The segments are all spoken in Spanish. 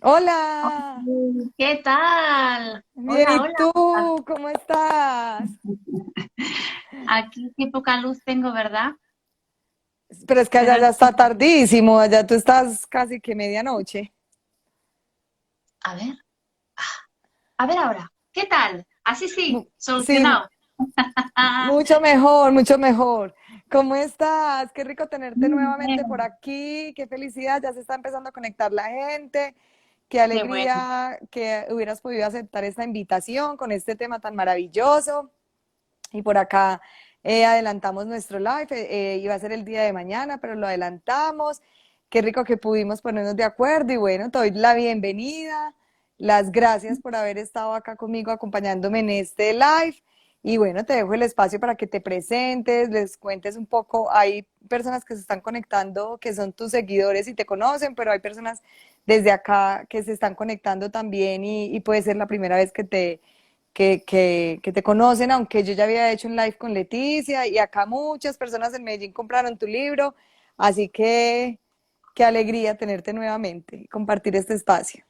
Hola, ¿Qué tal? bien, Hola, ¿y hola. tú? ¿Cómo estás? Aquí qué poca luz tengo, ¿verdad? Pero es que allá Pero ya está tardísimo, allá tú estás casi que medianoche. a ver, a ver ahora. ¿Qué tal? Así sí, Sí, solucionado. mucho mejor, mucho mejor. ¿Cómo estás? Qué rico tenerte Muy nuevamente por bien. aquí, qué felicidad, ya se está empezando a conectar la gente, qué Qué bueno. alegría que hubieras podido aceptar esta invitación con este tema tan maravilloso. Y por acá adelantamos nuestro live, iba a ser el día de mañana, pero lo adelantamos. Qué rico que pudimos ponernos de acuerdo y bueno, te doy la bienvenida, las gracias por haber estado acá conmigo acompañándome en este live. Y bueno, te dejo el espacio para que te presentes, les cuentes un poco. Hay personas que se están conectando, que son tus seguidores y te conocen, pero hay personas desde acá que se están conectando también y puede ser la primera vez que te conocen, aunque yo ya había hecho un live con Leticia y acá muchas personas en Medellín compraron tu libro, así que qué alegría tenerte nuevamente y compartir este espacio.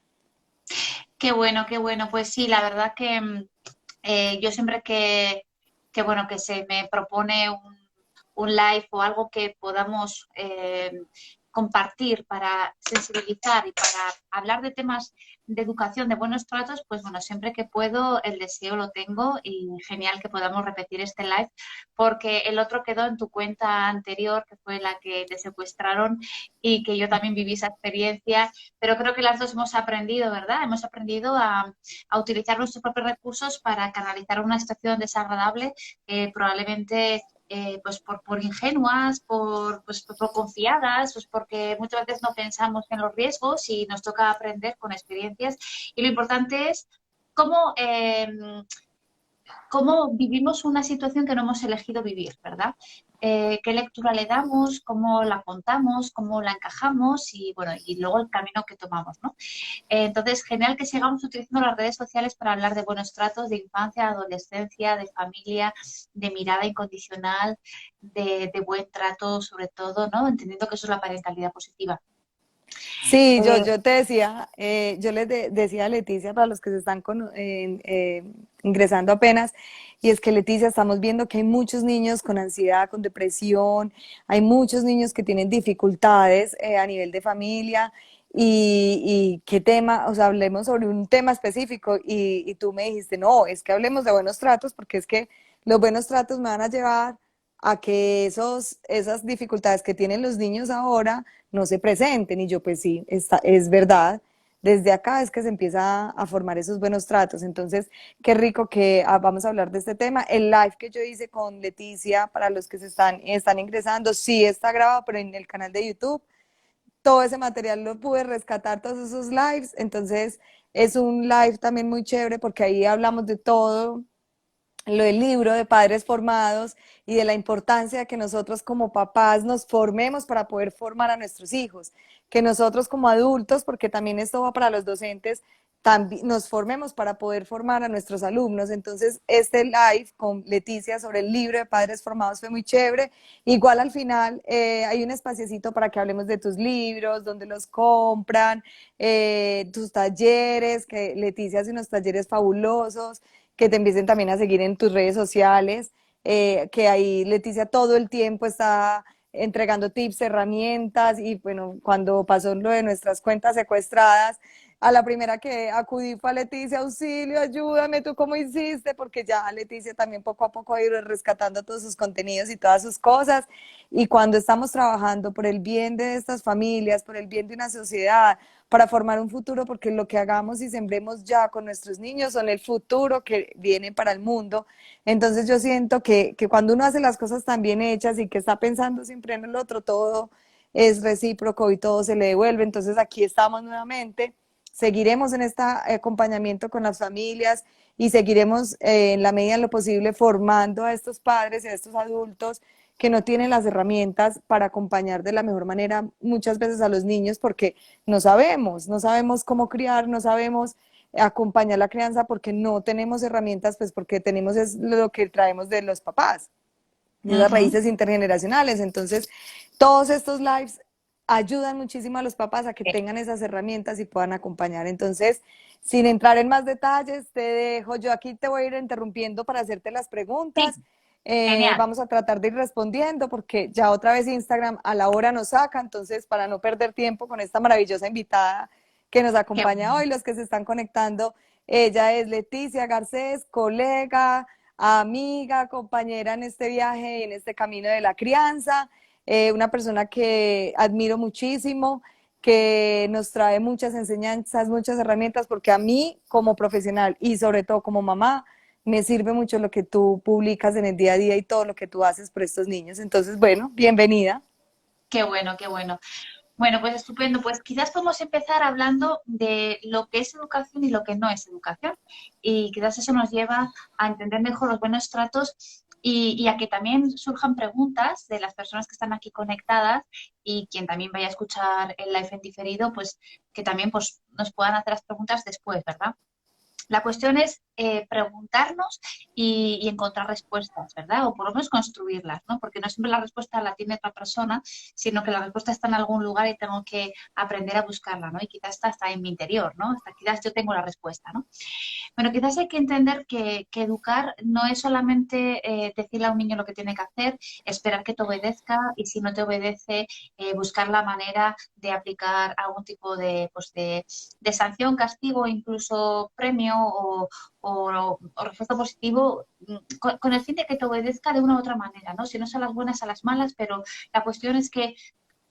Qué bueno, qué bueno. Pues sí, la verdad que yo siempre que, bueno, que se me propone un live o algo que podamos compartir para sensibilizar y para hablar de temas de educación, de buenos tratos, pues bueno, siempre que puedo el deseo lo tengo y genial que podamos repetir este live porque el otro quedó en tu cuenta anterior, que fue la que te secuestraron y que yo también viví esa experiencia, pero creo que las dos hemos aprendido, ¿verdad? Hemos aprendido a utilizar nuestros propios recursos para canalizar una situación desagradable, probablemente pues por ingenuas, por confiadas, pues porque muchas veces no pensamos en los riesgos y nos toca aprender con experiencias. Y lo importante es cómo, cómo vivimos una situación que no hemos elegido vivir, ¿verdad? Qué lectura le damos, cómo la contamos, cómo la encajamos y bueno, y luego el camino que tomamos, ¿no? Entonces, genial que sigamos utilizando las redes sociales para hablar de buenos tratos, de infancia, adolescencia, de familia, de mirada incondicional, de buen trato, sobre todo, ¿no? Entendiendo que eso es la parentalidad positiva. Sí, yo, Eh, yo te decía, yo les decía a Leticia, para los que se están ingresando apenas, y es que Leticia, estamos viendo que hay muchos niños con ansiedad, con depresión, hay muchos niños que tienen dificultades a nivel de familia, y qué tema, o sea, hablemos sobre un tema específico, y tú me dijiste, no, es que hablemos de buenos tratos, porque es que los buenos tratos me van a llevar a que esas dificultades que tienen los niños ahora no se presenten. Y yo, pues sí, es verdad. Desde acá es que se empieza a formar esos buenos tratos. Entonces, qué rico que vamos a hablar de este tema. El live que yo hice con Leticia, para los que están ingresando, sí está grabado, pero en el canal de YouTube. Todo ese material lo pude rescatar, todos esos lives. Entonces, es un live también muy chévere porque ahí hablamos de todo, lo del libro de Padres Formados y de la importancia de que nosotros como papás nos formemos para poder formar a nuestros hijos, que nosotros como adultos, porque también esto va para los docentes, también nos formemos para poder formar a nuestros alumnos. Entonces, este live con Leticia sobre el libro de Padres Formados fue muy chévere. Igual al final hay un espaciecito para que hablemos de tus libros, dónde los compran, tus talleres, que Leticia hace unos talleres fabulosos, que te empiecen también a seguir en tus redes sociales, que ahí Leticia todo el tiempo está entregando tips, herramientas y bueno, cuando pasó lo de nuestras cuentas secuestradas, a la primera que acudí fue a Leticia, auxilio, ayúdame, ¿tú cómo hiciste? Porque ya Leticia también poco a poco ha ido rescatando todos sus contenidos y todas sus cosas. Y cuando estamos trabajando por el bien de estas familias, por el bien de una sociedad, para formar un futuro, porque lo que hagamos y sembremos ya con nuestros niños son el futuro que viene para el mundo. Entonces yo siento que cuando uno hace las cosas tan bien hechas y que está pensando siempre en el otro, todo es recíproco y todo se le devuelve. Entonces aquí estamos nuevamente, seguiremos en este acompañamiento con las familias y seguiremos en la medida de lo posible formando a estos padres y a estos adultos que no tienen las herramientas para acompañar de la mejor manera muchas veces a los niños porque no sabemos cómo criar, no sabemos acompañar la crianza porque no tenemos herramientas, pues porque tenemos es lo que traemos de los papás, de esas Ujú. raíces intergeneracionales. Entonces, todos estos lives ayudan muchísimo a los papás a que tengan esas herramientas y puedan acompañar. Entonces, sin entrar en más detalles, te dejo, yo aquí te voy a ir interrumpiendo para hacerte las Sí, preguntas. genial. Vamos a tratar de ir respondiendo porque ya otra vez Instagram a la hora nos saca, entonces para no perder tiempo con esta maravillosa invitada que nos Qué acompaña bueno. hoy, los que se están conectando, ella es Leticia Garcés, colega, amiga, compañera en este viaje y en este camino de la crianza, una persona que admiro muchísimo, que nos trae muchas enseñanzas, muchas herramientas, porque a mí como profesional y sobre todo como mamá, me sirve mucho lo que tú publicas en el día a día y todo lo que tú haces por estos niños. Entonces, bueno, bienvenida. Qué bueno, qué bueno. Bueno, pues estupendo. Pues quizás podemos empezar hablando de lo que es educación y lo que no es educación. Y quizás eso nos lleva a entender mejor los buenos tratos y a que también surjan preguntas de las personas que están aquí conectadas y quien también vaya a escuchar el live en diferido, pues que también pues, nos puedan hacer las preguntas después, ¿verdad? La cuestión es preguntarnos y encontrar respuestas, ¿verdad? O por lo menos construirlas, ¿no? Porque no siempre la respuesta la tiene otra persona, sino que la respuesta está en algún lugar y tengo que aprender a buscarla, ¿no? Y quizás está en mi interior, ¿no? Hasta quizás yo tengo la respuesta, ¿no? Bueno, quizás hay que entender que educar no es solamente decirle a un niño lo que tiene que hacer, esperar que te obedezca y si no te obedece, buscar la manera de aplicar algún tipo de, pues de sanción, castigo, incluso premio o refuerzo positivo con el fin de que te obedezca de una u otra manera, ¿no? Si no son las buenas a las malas, pero la cuestión es que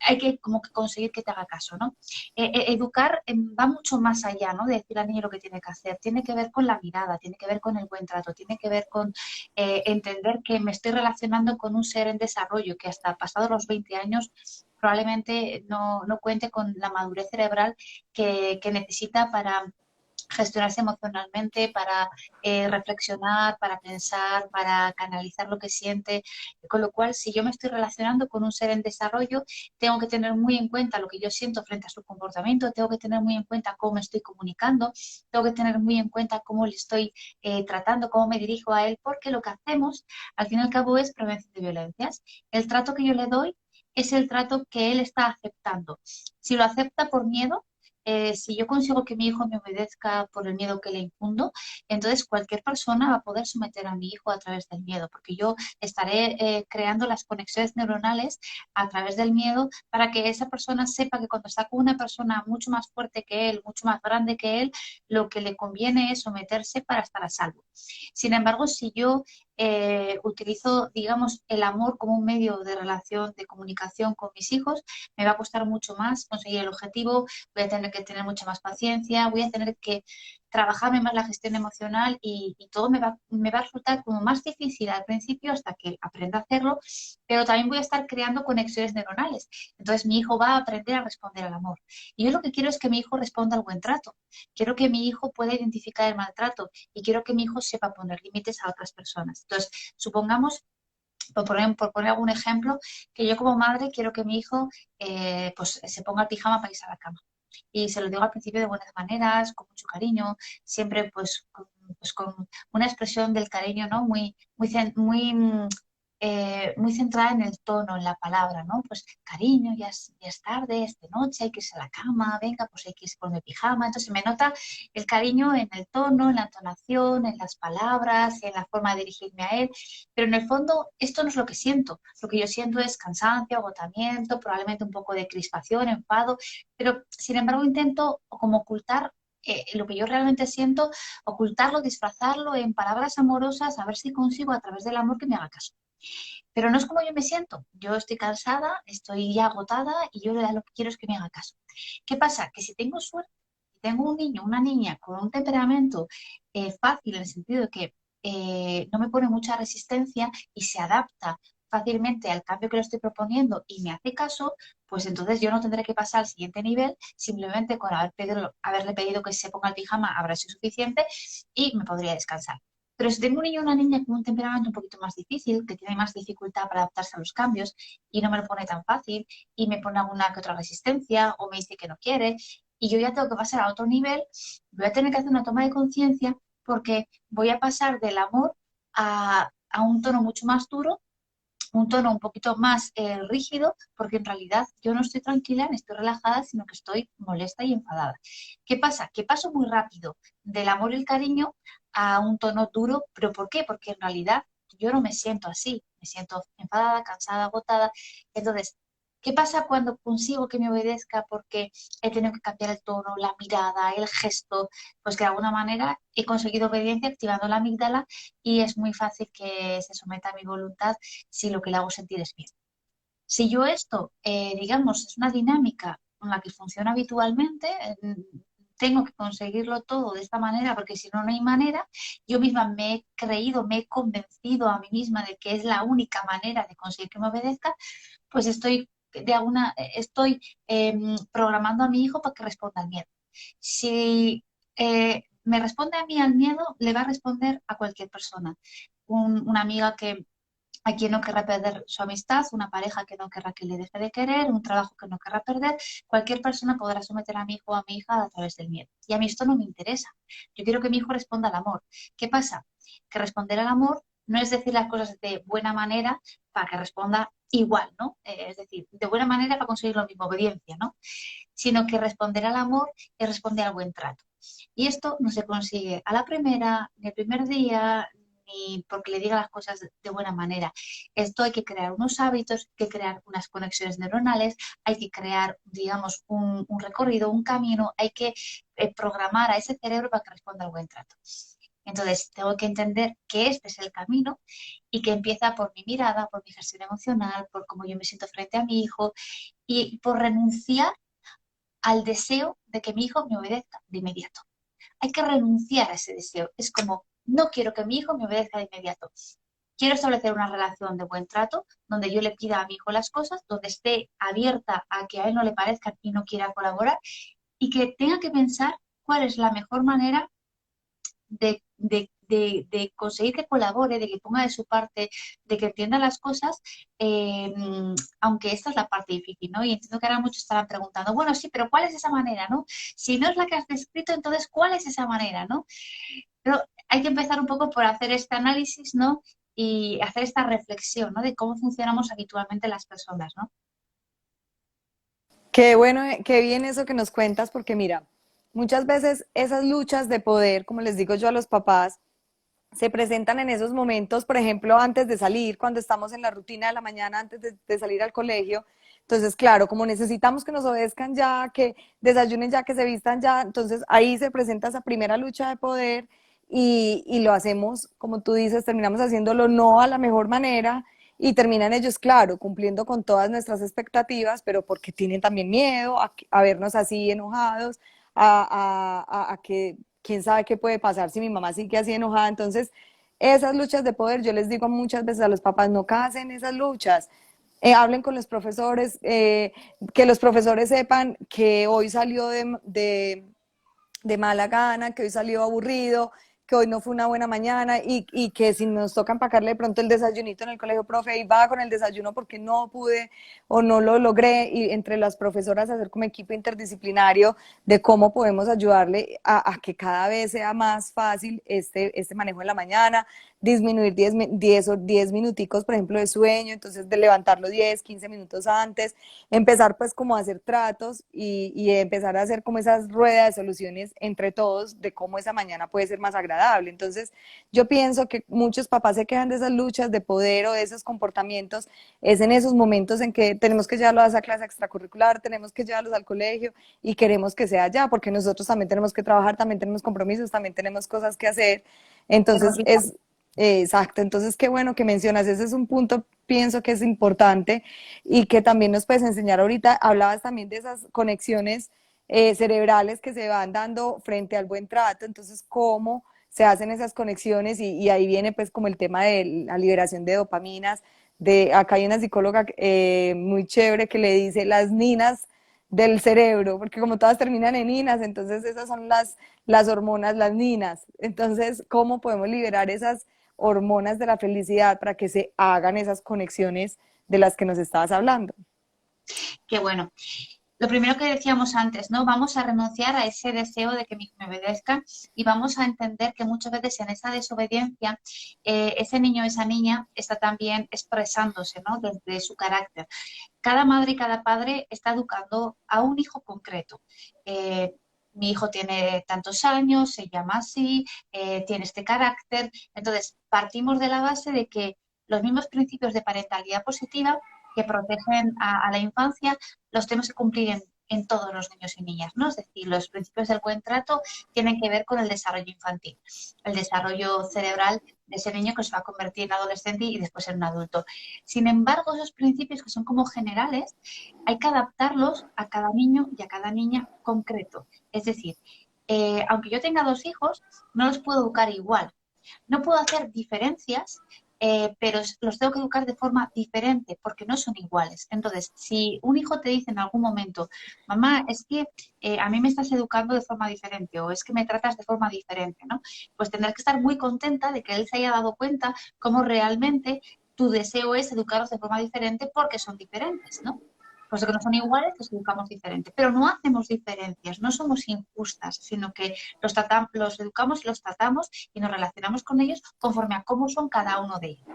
hay que como que conseguir que te haga caso, ¿no? Educar va mucho más allá, ¿no? De decir al niño lo que tiene que hacer. Tiene que ver con la mirada, tiene que ver con el buen trato, tiene que ver con entender que me estoy relacionando con un ser en desarrollo que hasta pasados los 20 años probablemente no cuente con la madurez cerebral que necesita para gestionarse emocionalmente, para reflexionar, para pensar, para canalizar lo que siente. Con lo cual, si yo me estoy relacionando con un ser en desarrollo, tengo que tener muy en cuenta lo que yo siento frente a su comportamiento, tengo que tener muy en cuenta cómo me estoy comunicando, tengo que tener muy en cuenta cómo le estoy tratando, cómo me dirijo a él, porque lo que hacemos, al fin y al cabo, es prevención de violencias. El trato que yo le doy es el trato que él está aceptando. Si lo acepta por miedo, si yo consigo que mi hijo me obedezca por el miedo que le infundo, entonces cualquier persona va a poder someter a mi hijo a través del miedo, porque yo estaré creando las conexiones neuronales a través del miedo para que esa persona sepa que cuando está con una persona mucho más fuerte que él, mucho más grande que él, lo que le conviene es someterse para estar a salvo. Sin embargo, si yo utilizo, digamos, el amor como un medio de relación, de comunicación con mis hijos, me va a costar mucho más conseguir el objetivo, voy a tener que tener mucha más paciencia, voy a tener que trabajarme más la gestión emocional y todo me va a resultar como más difícil al principio hasta que aprenda a hacerlo, pero también voy a estar creando conexiones neuronales. Entonces mi hijo va a aprender a responder al amor. Y yo lo que quiero es que mi hijo responda al buen trato. Quiero que mi hijo pueda identificar el maltrato y quiero que mi hijo sepa poner límites a otras personas. Entonces, supongamos por poner algún ejemplo, que yo como madre quiero que mi hijo pues se ponga el pijama para irse a la cama. Y se lo digo al principio de buenas maneras, con mucho cariño, siempre pues con una expresión del cariño, ¿no? Muy centrada en el tono, en la palabra, ¿no? Pues cariño, ya es tarde, es de noche, hay que irse a la cama, venga, pues hay que irse por mi pijama. Entonces me nota el cariño en el tono, en la entonación, en las palabras, en la forma de dirigirme a él, pero en el fondo esto no es lo que siento. Lo que yo siento es cansancio, agotamiento, probablemente un poco de crispación, enfado, pero sin embargo intento como ocultar lo que yo realmente siento, ocultarlo, disfrazarlo en palabras amorosas, a ver si consigo a través del amor que me haga caso. Pero no es como yo me siento. Yo estoy cansada, estoy ya agotada y yo lo que quiero es que me haga caso. ¿Qué pasa? Que si tengo suerte, si tengo un niño, una niña con un temperamento fácil en el sentido de que no me pone mucha resistencia y se adapta fácilmente al cambio que le estoy proponiendo y me hace caso, pues entonces yo no tendré que pasar al siguiente nivel, simplemente con haberle pedido que se ponga el pijama habrá sido suficiente y me podría descansar. Pero si tengo un niño o una niña con un temperamento un poquito más difícil, que tiene más dificultad para adaptarse a los cambios y no me lo pone tan fácil y me pone alguna que otra resistencia o me dice que no quiere y yo ya tengo que pasar a otro nivel, voy a tener que hacer una toma de conciencia porque voy a pasar del amor a un tono mucho más duro un tono un poquito más rígido, porque en realidad yo no estoy tranquila ni estoy relajada, sino que estoy molesta y enfadada. ¿Qué pasa? Que paso muy rápido del amor y el cariño a un tono duro, ¿pero por qué? Porque en realidad yo no me siento así, me siento enfadada, cansada, agotada. Entonces, ¿qué pasa cuando consigo que me obedezca porque he tenido que cambiar el tono, la mirada, el gesto? Pues que de alguna manera he conseguido obediencia activando la amígdala y es muy fácil que se someta a mi voluntad si lo que le hago sentir es bien. Si yo esto, digamos, es una dinámica con la que funciona habitualmente, tengo que conseguirlo todo de esta manera, porque si no, no hay manera. Yo misma me he creído, me he convencido a mí misma de que es la única manera de conseguir que me obedezca, pues estoy programando a mi hijo para que responda al miedo. Si me responde a mí al miedo, le va a responder a cualquier persona. Una amiga que a quien no querrá perder su amistad, una pareja que no querrá que le deje de querer, un trabajo que no querrá perder, cualquier persona podrá someter a mi hijo o a mi hija a través del miedo. Y a mí esto no me interesa. Yo quiero que mi hijo responda al amor. ¿Qué pasa? Que responder al amor no es decir las cosas de buena manera para que responda igual, ¿no? Es decir, de buena manera para conseguir lo mismo, obediencia, ¿no? Sino que responder al amor es responder al buen trato. Y esto no se consigue a la primera, ni el primer día, ni porque le diga las cosas de buena manera. Esto hay que crear unos hábitos, hay que crear unas conexiones neuronales, hay que crear, digamos, un recorrido, un camino, hay que programar a ese cerebro para que responda al buen trato. Entonces, tengo que entender que este es el camino y que empieza por mi mirada, por mi gestión emocional, por cómo yo me siento frente a mi hijo y por renunciar al deseo de que mi hijo me obedezca de inmediato. Hay que renunciar a ese deseo. Es como, no quiero que mi hijo me obedezca de inmediato. Quiero establecer una relación de buen trato donde yo le pida a mi hijo las cosas, donde esté abierta a que a él no le parezcan y no quiera colaborar y que tenga que pensar cuál es la mejor manera de conseguir que colabore, de que ponga de su parte, de que entienda las cosas, eh, aunque esta es la parte difícil, ¿no? Y entiendo que ahora muchos estarán preguntando, bueno, sí, pero ¿cuál es esa manera, no? Si no es la que has descrito, entonces, ¿cuál es esa manera, no? Pero hay que empezar un poco por hacer este análisis, ¿no? Y hacer esta reflexión, ¿no? De cómo funcionamos habitualmente las personas, ¿no? Qué bueno, qué bien eso que nos cuentas, porque mira, muchas veces esas luchas de poder, como les digo yo a los papás, se presentan en esos momentos, por ejemplo, antes de salir, cuando estamos en la rutina de la mañana, antes de salir al colegio. Entonces, claro, como necesitamos que nos obedezcan ya, que desayunen ya, que se vistan ya, entonces ahí se presenta esa primera lucha de poder y lo hacemos, como tú dices, terminamos haciéndolo no a la mejor manera y terminan ellos, claro, cumpliendo con todas nuestras expectativas, pero porque tienen también miedo a vernos así enojados, a que quién sabe qué puede pasar si mi mamá sigue así enojada. Entonces, esas luchas de poder, yo les digo muchas veces a los papás, no casen esas luchas. Hablen con los profesores, que los profesores sepan que hoy salió de mala gana, que hoy salió aburrido, que hoy no fue una buena mañana y que si nos toca empacarle de pronto el desayunito en el colegio, profe, y va con el desayuno porque no pude o no lo logré, y entre las profesoras hacer como equipo interdisciplinario de cómo podemos ayudarle a que cada vez sea más fácil este manejo en la mañana, disminuir 10 minuticos, por ejemplo, de sueño, entonces de levantarlo 10 15 minutos antes, empezar pues como a hacer tratos y empezar a hacer como esas ruedas de soluciones entre todos de cómo esa mañana puede ser más agradable. Entonces yo pienso que muchos papás se quejan de esas luchas de poder o de esos comportamientos, es en esos momentos en que tenemos que llevarlos a esa clase extracurricular, tenemos que llevarlos al colegio y queremos que sea ya, porque nosotros también tenemos que trabajar, también tenemos compromisos, también tenemos cosas que hacer. Entonces es exacto, entonces qué bueno que mencionas, ese es un punto, pienso que es importante y que también nos puedes enseñar ahorita. Hablabas también de esas conexiones cerebrales que se van dando frente al buen trato, entonces cómo se hacen esas conexiones y ahí viene pues como el tema de la liberación de dopaminas. Acá hay una psicóloga muy chévere que le dice las ninas del cerebro, porque como todas terminan en inas, entonces esas son las hormonas, las ninas. Entonces, ¿cómo podemos liberar esas hormonas de la felicidad para que se hagan esas conexiones de las que nos estabas hablando? Qué bueno. lo primero que decíamos antes, ¿no? Vamos a renunciar a ese deseo de que mi hijo me obedezca y vamos a entender que muchas veces en esa desobediencia ese niño o esa niña está también expresándose, ¿no? Desde su carácter. Cada madre y cada padre está educando a un hijo concreto. Mi hijo tiene tantos años, se llama así, tiene este carácter. Entonces, partimos de la base de que los mismos principios de parentalidad positiva que protegen a la infancia los tenemos que cumplir en todos los niños y niñas, ¿no? Es decir, los principios del buen trato tienen que ver con el desarrollo infantil, el desarrollo cerebral de ese niño que se va a convertir en adolescente y después en un adulto. Sin embargo, esos principios que son como generales, hay que adaptarlos a cada niño y a cada niña concreto. Es decir, aunque yo tenga dos hijos, no los puedo educar igual. No puedo hacer diferencias, pero los tengo que educar de forma diferente porque no son iguales. Entonces, si un hijo te dice en algún momento, mamá, es que a mí me estás educando de forma diferente o es que me tratas de forma diferente, ¿no? Pues tendrás que estar muy contenta de que él se haya dado cuenta cómo realmente tu deseo es educarlos de forma diferente porque son diferentes, ¿no? Puesto que no son iguales, los educamos diferente. Pero no hacemos diferencias, no somos injustas, sino que los educamos y los tratamos y nos relacionamos con ellos conforme a cómo son cada uno de ellos.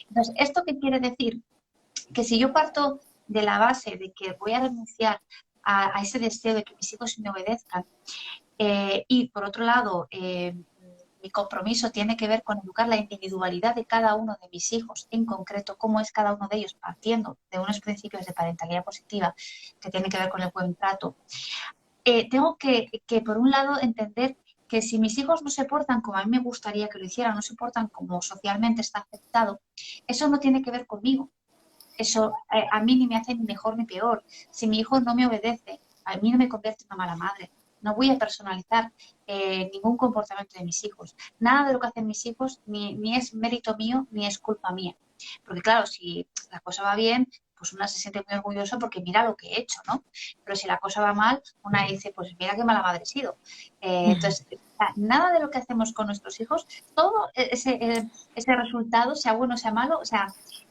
Entonces, ¿esto qué quiere decir? Que si yo parto de la base de que voy a renunciar a ese deseo de que mis hijos me obedezcan, y por otro lado, mi compromiso tiene que ver con educar la individualidad de cada uno de mis hijos, en concreto cómo es cada uno de ellos, partiendo de unos principios de parentalidad positiva que tienen que ver con el buen trato. Tengo que, por un lado, entender que si mis hijos no se portan como a mí me gustaría que lo hicieran, no se portan como socialmente está aceptado, eso no tiene que ver conmigo. Eso a mí ni me hace ni mejor ni peor. Si mi hijo no me obedece, a mí no me convierte en una mala madre. No voy a personalizar ningún comportamiento de mis hijos. Nada de lo que hacen mis hijos ni es mérito mío ni es culpa mía. Porque claro, si la cosa va bien, pues una se siente muy orgullosa porque mira lo que he hecho, ¿no? Pero si la cosa va mal, una dice, pues mira qué mala madre he sido. Entonces, nada de lo que hacemos con nuestros hijos, todo ese resultado, sea bueno o sea malo, o sea,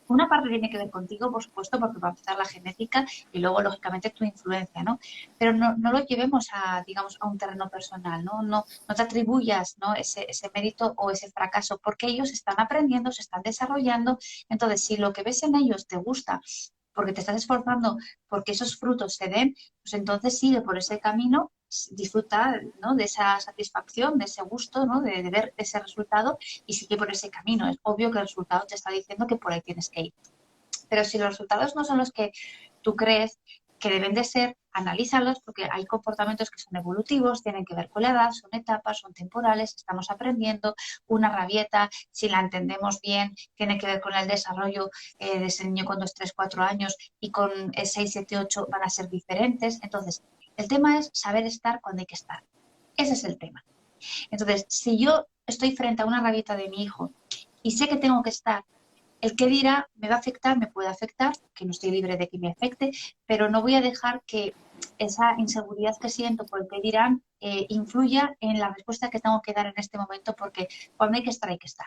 una parte tiene que ver contigo, por supuesto, porque va a empezar la genética y luego, lógicamente, tu influencia, ¿no? Pero no lo llevemos a, digamos, a un terreno personal, ¿no? No te atribuyas, ¿no? Ese mérito o ese fracaso, porque ellos están aprendiendo, se están desarrollando. Entonces, si lo que ves en ellos te gusta, porque te estás esforzando porque esos frutos se den, pues entonces sigue por ese camino, disfruta, ¿no? De esa satisfacción, de ese gusto, ¿no? De ver ese resultado y sigue por ese camino. Es obvio que el resultado te está diciendo que por ahí tienes que ir. Pero si los resultados no son los que tú crees que deben de ser, analízalos porque hay comportamientos que son evolutivos, tienen que ver con la edad, son etapas, son temporales, estamos aprendiendo. Una rabieta, si la entendemos bien, tiene que ver con el desarrollo de ese niño con 2, 3, 4 años y con 6, 7, 8 van a ser diferentes. Entonces, el tema es saber estar cuando hay que estar. Ese es el tema. Entonces, si yo estoy frente a una rabieta de mi hijo y sé que tengo que estar, el que dirá me va a afectar, me puede afectar, que no estoy libre de que me afecte, pero no voy a dejar que esa inseguridad que siento por el que dirán influya en la respuesta que tengo que dar en este momento, porque cuando hay que estar, hay que estar.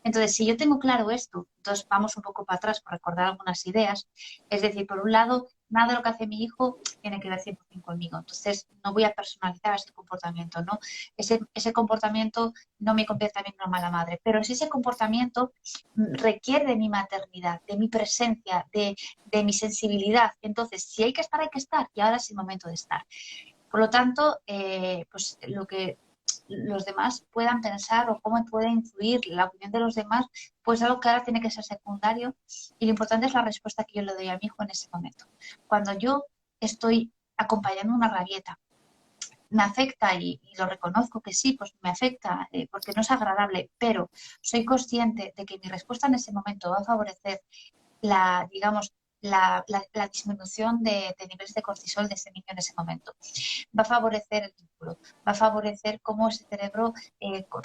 Entonces, si yo tengo claro esto, entonces vamos un poco para atrás por recordar algunas ideas. Es decir, por un lado, nada de lo que hace mi hijo tiene que ver 100% conmigo. Entonces, no voy a personalizar ese comportamiento, ¿no? Ese comportamiento no me convierte a mí en una mala madre, pero si ese comportamiento requiere de mi maternidad, de mi presencia, de mi sensibilidad, entonces, si hay que estar, hay que estar. Y ahora es el momento de estar. Por lo tanto, pues lo que los demás puedan pensar o cómo puede influir la opinión de los demás, pues algo que ahora tiene que ser secundario y lo importante es la respuesta que yo le doy a mi hijo en ese momento. Cuando yo estoy acompañando una rabieta, me afecta y lo reconozco que sí, pues me afecta porque no es agradable, pero soy consciente de que mi respuesta en ese momento va a favorecer digamos, la disminución de niveles de cortisol de ese niño en ese momento. Va a favorecer el vínculo, va a favorecer cómo ese cerebro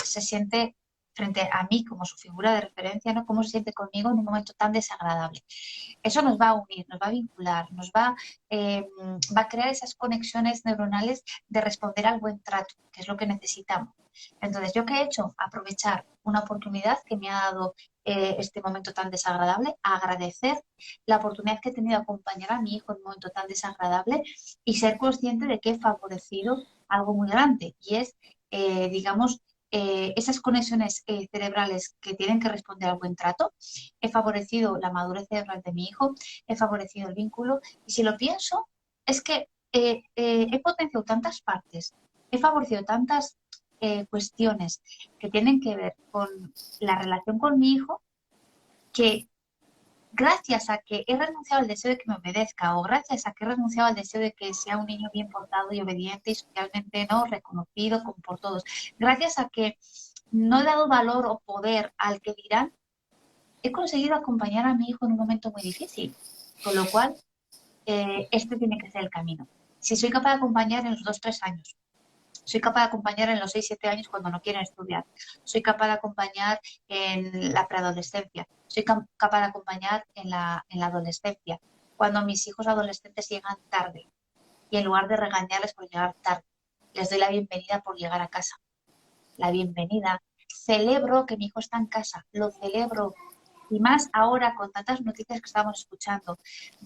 se siente frente a mí como su figura de referencia, ¿no? Cómo se siente conmigo en un momento tan desagradable. Eso nos va a unir, nos va a vincular, va a crear esas conexiones neuronales de responder al buen trato, que es lo que necesitamos. Entonces, ¿yo qué he hecho? Aprovechar una oportunidad que me ha dado este momento tan desagradable, agradecer la oportunidad que he tenido de acompañar a mi hijo en un momento tan desagradable y ser consciente de que he favorecido algo muy grande y es, digamos, esas conexiones cerebrales que tienen que responder al buen trato. He favorecido la madurez cerebral de mi hijo, he favorecido el vínculo y si lo pienso es que he potenciado tantas partes, he favorecido tantas cuestiones que tienen que ver con la relación con mi hijo que gracias a que he renunciado al deseo de que me obedezca o gracias a que he renunciado al deseo de que sea un niño bien portado y obediente y socialmente no reconocido como por todos, gracias a que no he dado valor o poder al que dirán, he conseguido acompañar a mi hijo en un momento muy difícil, con lo cual este tiene que ser el camino. Si soy capaz de acompañar en los 2, 3 años, soy capaz de acompañar en los 6, 7 años cuando no quieren estudiar. Soy capaz de acompañar en la preadolescencia. Soy capaz de acompañar en la adolescencia. Cuando mis hijos adolescentes llegan tarde y en lugar de regañarles por llegar tarde, les doy la bienvenida por llegar a casa. La bienvenida. Celebro que mi hijo está en casa. Lo celebro. Y más ahora con tantas noticias que estamos escuchando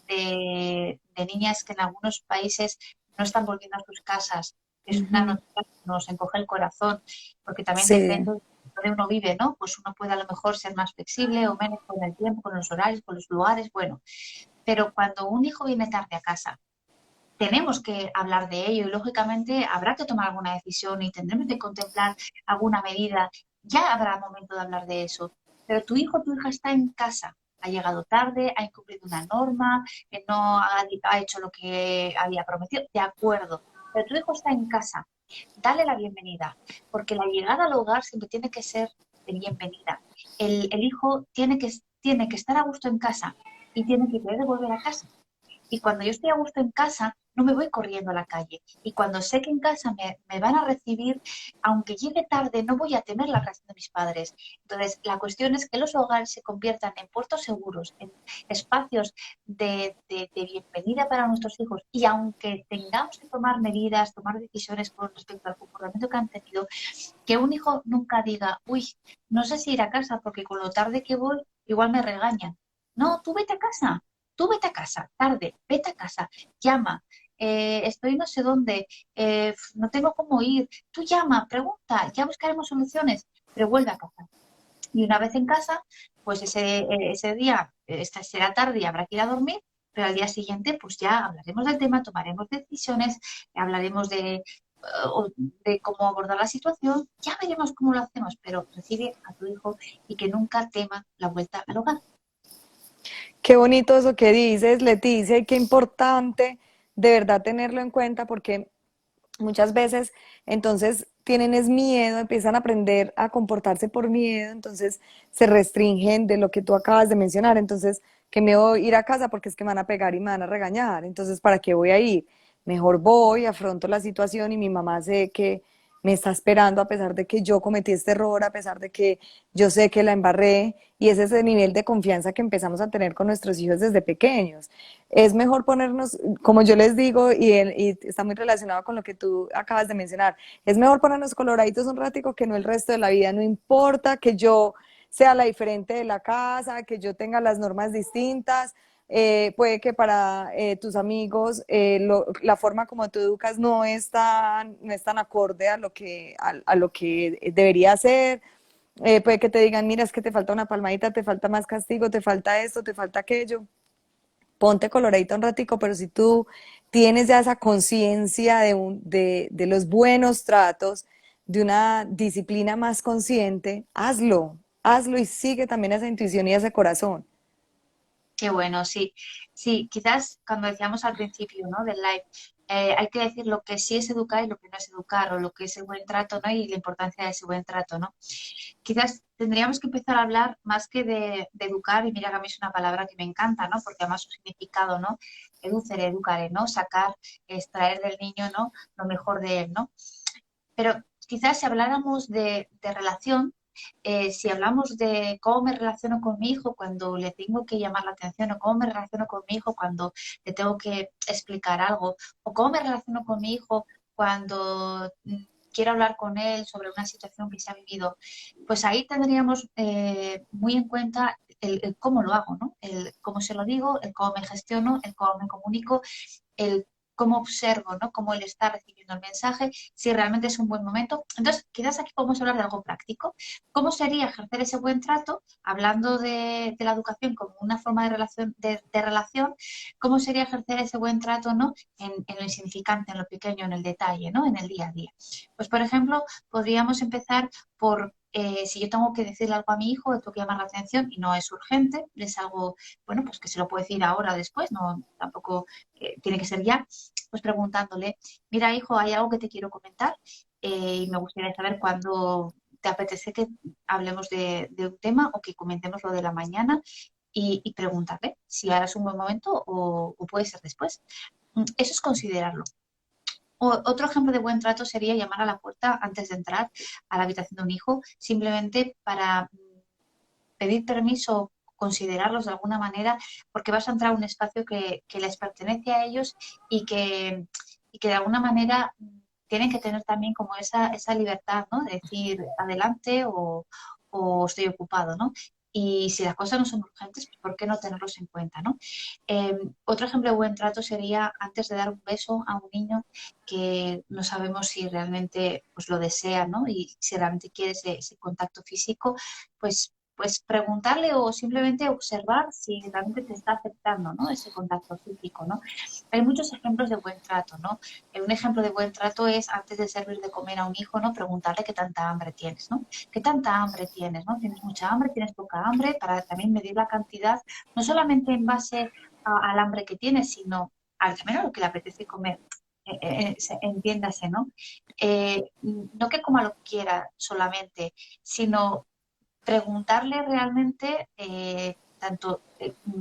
de niñas que en algunos países no están volviendo a sus casas. Es una Ujú. noticia que nos encoge el corazón, porque también Sí. depende de donde uno vive, ¿no? Pues uno puede a lo mejor ser más flexible o menos con el tiempo, con los horarios, con los lugares, bueno. Pero cuando un hijo viene tarde a casa, tenemos que hablar de ello y lógicamente habrá que tomar alguna decisión y tendremos que contemplar alguna medida. Ya habrá momento de hablar de eso. Pero tu hijo o tu hija está en casa, ha llegado tarde, ha incumplido una norma, no ha hecho lo que había prometido, de acuerdo. Pero tu hijo está en casa, dale la bienvenida, porque la llegada al hogar siempre tiene que ser de bienvenida. El hijo tiene que estar a gusto en casa y tiene que querer volver a casa. Y cuando yo estoy a gusto en casa, no me voy corriendo a la calle. Y cuando sé que en casa me van a recibir, aunque llegue tarde, no voy a temer la reacción de mis padres. Entonces, la cuestión es que los hogares se conviertan en puertos seguros, en espacios de bienvenida para nuestros hijos. Y aunque tengamos que tomar medidas, tomar decisiones con respecto al comportamiento que han tenido, que un hijo nunca diga, uy, no sé si ir a casa porque con lo tarde que voy, igual me regañan. No, tú vete a casa, tú vete a casa, tarde, vete a casa, llama, estoy no sé dónde, no tengo cómo ir, tú llama, pregunta, ya buscaremos soluciones, pero vuelve a casa. Y una vez en casa, pues ese día, esta será tarde y habrá que ir a dormir, pero al día siguiente, pues ya hablaremos del tema, tomaremos decisiones, hablaremos de cómo abordar la situación, ya veremos cómo lo hacemos, pero recibe a tu hijo y que nunca tema la vuelta al hogar. Qué bonito eso que dices, Leticia, y qué importante de verdad tenerlo en cuenta porque muchas veces entonces tienen es miedo, empiezan a aprender a comportarse por miedo, entonces se restringen de lo que tú acabas de mencionar, entonces que me voy a ir a casa porque es que me van a pegar y me van a regañar, entonces ¿para qué voy a ir? Mejor voy, afronto la situación y mi mamá sé que me está esperando a pesar de que yo cometí este error, a pesar de que yo sé que la embarré y es ese nivel de confianza que empezamos a tener con nuestros hijos desde pequeños. Es mejor ponernos, como yo les digo, y está muy relacionado con lo que tú acabas de mencionar, es mejor ponernos coloraditos un ratico que no el resto de la vida. No importa que yo sea la diferente de la casa, que yo tenga las normas distintas. Puede que para tus amigos la forma como tú educas no es tan acorde a lo que debería ser. Puede que te digan, mira, es que te falta una palmadita, te falta más castigo, te falta esto, te falta aquello. Ponte coloradito un ratico, pero si tú tienes ya esa conciencia de los buenos tratos, de una disciplina más consciente, hazlo y sigue también esa intuición y ese corazón. Qué bueno, sí. Sí, quizás cuando decíamos al principio, ¿no? Del live, hay que decir lo que sí es educar y lo que no es educar, o lo que es el buen trato, ¿no? Y la importancia de ese buen trato, ¿no? Quizás tendríamos que empezar a hablar más que de educar, y mira que a mí es una palabra que me encanta, ¿no? Porque además su significado, ¿no? Educere, educare, ¿no? Sacar, extraer del niño, ¿no? Lo mejor de él, ¿no? Pero quizás si habláramos de relación, Si hablamos de cómo me relaciono con mi hijo cuando le tengo que llamar la atención, o cómo me relaciono con mi hijo cuando le tengo que explicar algo, o cómo me relaciono con mi hijo cuando quiero hablar con él sobre una situación que se ha vivido, pues ahí tendríamos muy en cuenta el cómo lo hago, ¿no? El cómo se lo digo, el cómo me gestiono, el cómo me comunico, el cómo observo, ¿no? Cómo él está recibiendo el mensaje, si realmente es un buen momento. Entonces, quizás aquí podemos hablar de algo práctico. ¿Cómo sería ejercer ese buen trato, hablando de la educación como una forma de relación? ¿Cómo sería ejercer ese buen trato, ¿no? En lo insignificante, en lo pequeño, en el detalle, ¿no? En el día a día. Pues, por ejemplo, podríamos empezar por si yo tengo que decirle algo a mi hijo, le tengo que llamar la atención y no es urgente, es algo, bueno, pues que se lo puedo decir ahora o después, no, tampoco tiene que ser ya, pues preguntándole, mira hijo, hay algo que te quiero comentar y me gustaría saber cuándo te apetece que hablemos de un tema o que comentemos lo de la mañana y preguntarle si ahora es un buen momento o puede ser después. Eso es considerarlo. Otro ejemplo de buen trato sería llamar a la puerta antes de entrar a la habitación de un hijo, simplemente para pedir permiso, considerarlos de alguna manera, porque vas a entrar a un espacio que les pertenece a ellos y que de alguna manera tienen que tener también como esa libertad, ¿no? De decir adelante o estoy ocupado, ¿no? Y si las cosas no son urgentes, pues ¿por qué no tenerlos en cuenta, ¿no? Otro ejemplo de buen trato sería antes de dar un beso a un niño que no sabemos si realmente pues, lo desea, ¿no? Y si realmente quiere ese contacto físico, pues preguntarle o simplemente observar si realmente te está aceptando, ¿no? Ese contacto físico, ¿no? Hay muchos ejemplos de buen trato, ¿no? Un ejemplo de buen trato es antes de servir de comer a un hijo, ¿no? Preguntarle qué tanta hambre tienes, ¿no? ¿Qué tanta hambre tienes, ¿no? ¿Tienes mucha hambre? ¿Tienes poca hambre? Para también medir la cantidad, no solamente en base al hambre que tienes, sino también a lo que le apetece comer. Entiéndase, ¿no? No que coma lo que quiera solamente, sino preguntarle realmente tanto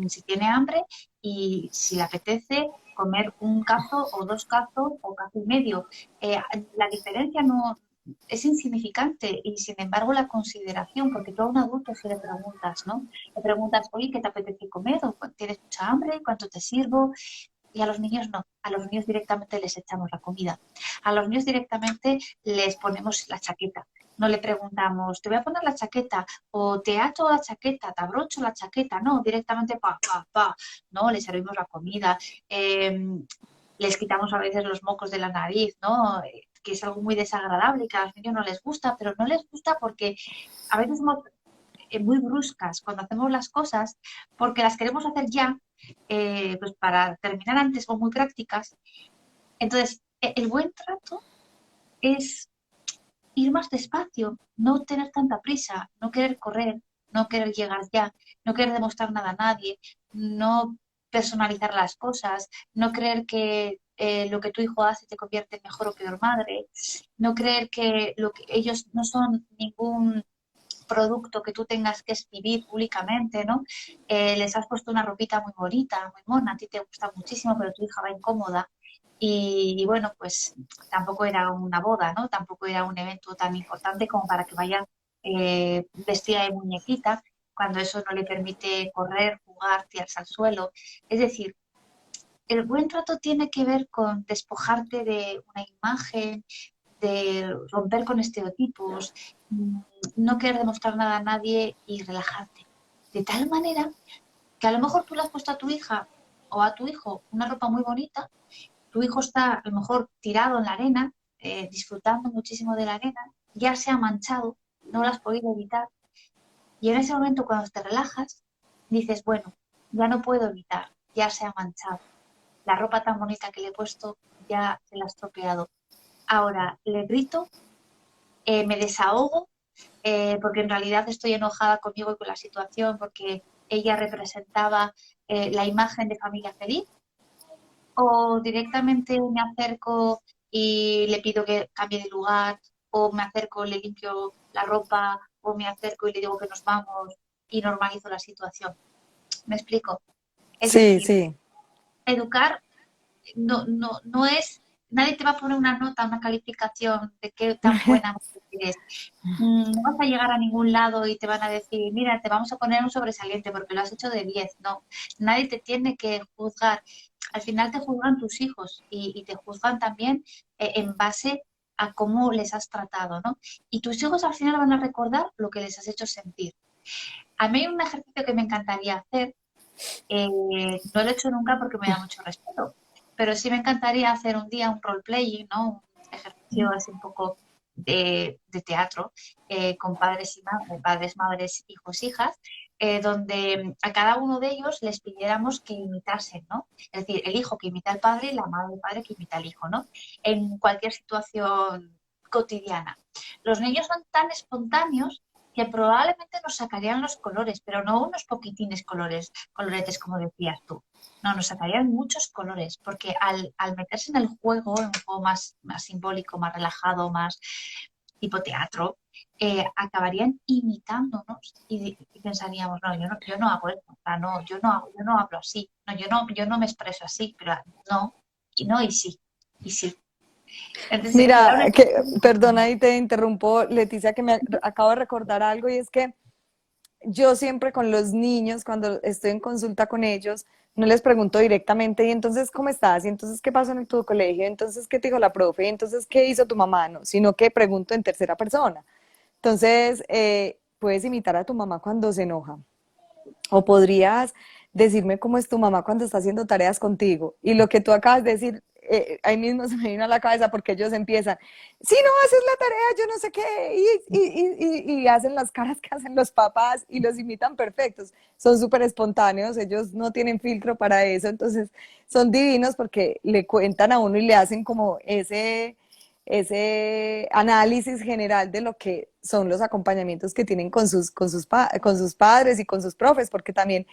si tiene hambre y si le apetece comer un cazo o dos cazos o cazo y medio. Eh, la diferencia no es insignificante y sin embargo la consideración, porque tú a un adulto si le preguntas, ¿no? Le preguntas, oye, ¿qué te apetece comer? ¿O tienes mucha hambre? ¿Cuánto te sirvo? Y a los niños no, a los niños directamente les echamos la comida. A los niños directamente les ponemos la chaqueta. No le preguntamos, te voy a poner la chaqueta, o te ato la chaqueta, te abrocho la chaqueta. No, directamente pa, pa, pa. No, les servimos la comida. Les quitamos a veces los mocos de la nariz, ¿no? Que es algo muy desagradable y que a los niños no les gusta, pero no les gusta porque a veces somos muy bruscas cuando hacemos las cosas porque las queremos hacer ya, pues para terminar antes o muy prácticas. Entonces, el buen trato es ir más despacio, no tener tanta prisa, no querer correr, no querer llegar ya, no querer demostrar nada a nadie, no personalizar las cosas, no creer que lo que tu hijo hace te convierte en mejor o peor madre, no creer que, lo que ellos no son ningún producto que tú tengas que exhibir públicamente, ¿no? Les has puesto una ropita muy bonita, muy mona, a ti te gusta muchísimo, pero tu hija va incómoda. Y bueno, pues tampoco era una boda, ¿no? Tampoco era un evento tan importante como para que vaya vestida de muñequita, cuando eso no le permite correr, jugar, tirarse al suelo. Es decir, el buen trato tiene que ver con despojarte de una imagen, de romper con estereotipos, no querer demostrar nada a nadie y relajarte. De tal manera que a lo mejor tú le has puesto a tu hija o a tu hijo una ropa muy bonita, tu hijo está a lo mejor tirado en la arena, disfrutando muchísimo de la arena, ya se ha manchado, no lo has podido evitar, y en ese momento cuando te relajas, dices, bueno, ya no puedo evitar, ya se ha manchado. La ropa tan bonita que le he puesto ya se la ha estropeado. Ahora le grito, me desahogo, porque en realidad estoy enojada conmigo y con la situación, porque ella representaba la imagen de familia feliz, o directamente me acerco y le pido que cambie de lugar, o me acerco, le limpio la ropa, o me acerco y le digo que nos vamos y normalizo la situación. ¿Me explico? Es Sí, decir, sí. educar no es, nadie te va a poner una nota, una calificación de qué tan buena padres. No vas a llegar a ningún lado y te van a decir, mira, te vamos a poner un sobresaliente porque lo has hecho de 10. No, nadie te tiene que juzgar. Al final te juzgan tus hijos y te juzgan también en base a cómo les has tratado, ¿no? Y tus hijos al final van a recordar lo que les has hecho sentir. A mí hay un ejercicio que me encantaría hacer, no lo he hecho nunca porque me da mucho respeto, pero sí me encantaría hacer un día un role-playing, ¿no? Un ejercicio así un poco de teatro con padres y padres, madres, hijos, hijas, donde a cada uno de ellos les pidiéramos que imitasen, ¿no? Es decir, el hijo que imita al padre y la madre o el padre que imita al hijo, ¿no? En cualquier situación cotidiana. Los niños son tan espontáneos que probablemente nos sacarían los colores, pero no unos poquitines colores, coloretes como decías tú. No, nos sacarían muchos colores, porque al meterse en el juego, en un juego más simbólico, más relajado, más tipo teatro, acabarían imitándonos y pensaríamos, no, yo no hago eso, o sea, no, yo no hablo así, no, yo no me expreso así, pero no, y no, y sí. Entonces, sería un Mira, que, ejercicio. perdona y te interrumpo, Leticia, que me acabo de recordar algo y es que yo siempre con los niños, cuando estoy en consulta con ellos, no les pregunto directamente, y entonces, ¿cómo estás? Y entonces, ¿qué pasó en tu colegio? Y entonces, ¿qué te dijo la profe? Y entonces, ¿qué hizo tu mamá? No, sino que pregunto en tercera persona. Entonces, puedes imitar a tu mamá cuando se enoja. O podrías decirme cómo es tu mamá cuando está haciendo tareas contigo. Y lo que tú acabas de decir, ahí mismo se me vino a la cabeza porque ellos empiezan, si no haces la tarea, yo no sé qué, y hacen las caras que hacen los papás y los imitan perfectos. Son súper espontáneos, ellos no tienen filtro para eso, entonces son divinos porque le cuentan a uno y le hacen como ese análisis general de lo que son los acompañamientos que tienen con sus padres y con sus profes, porque también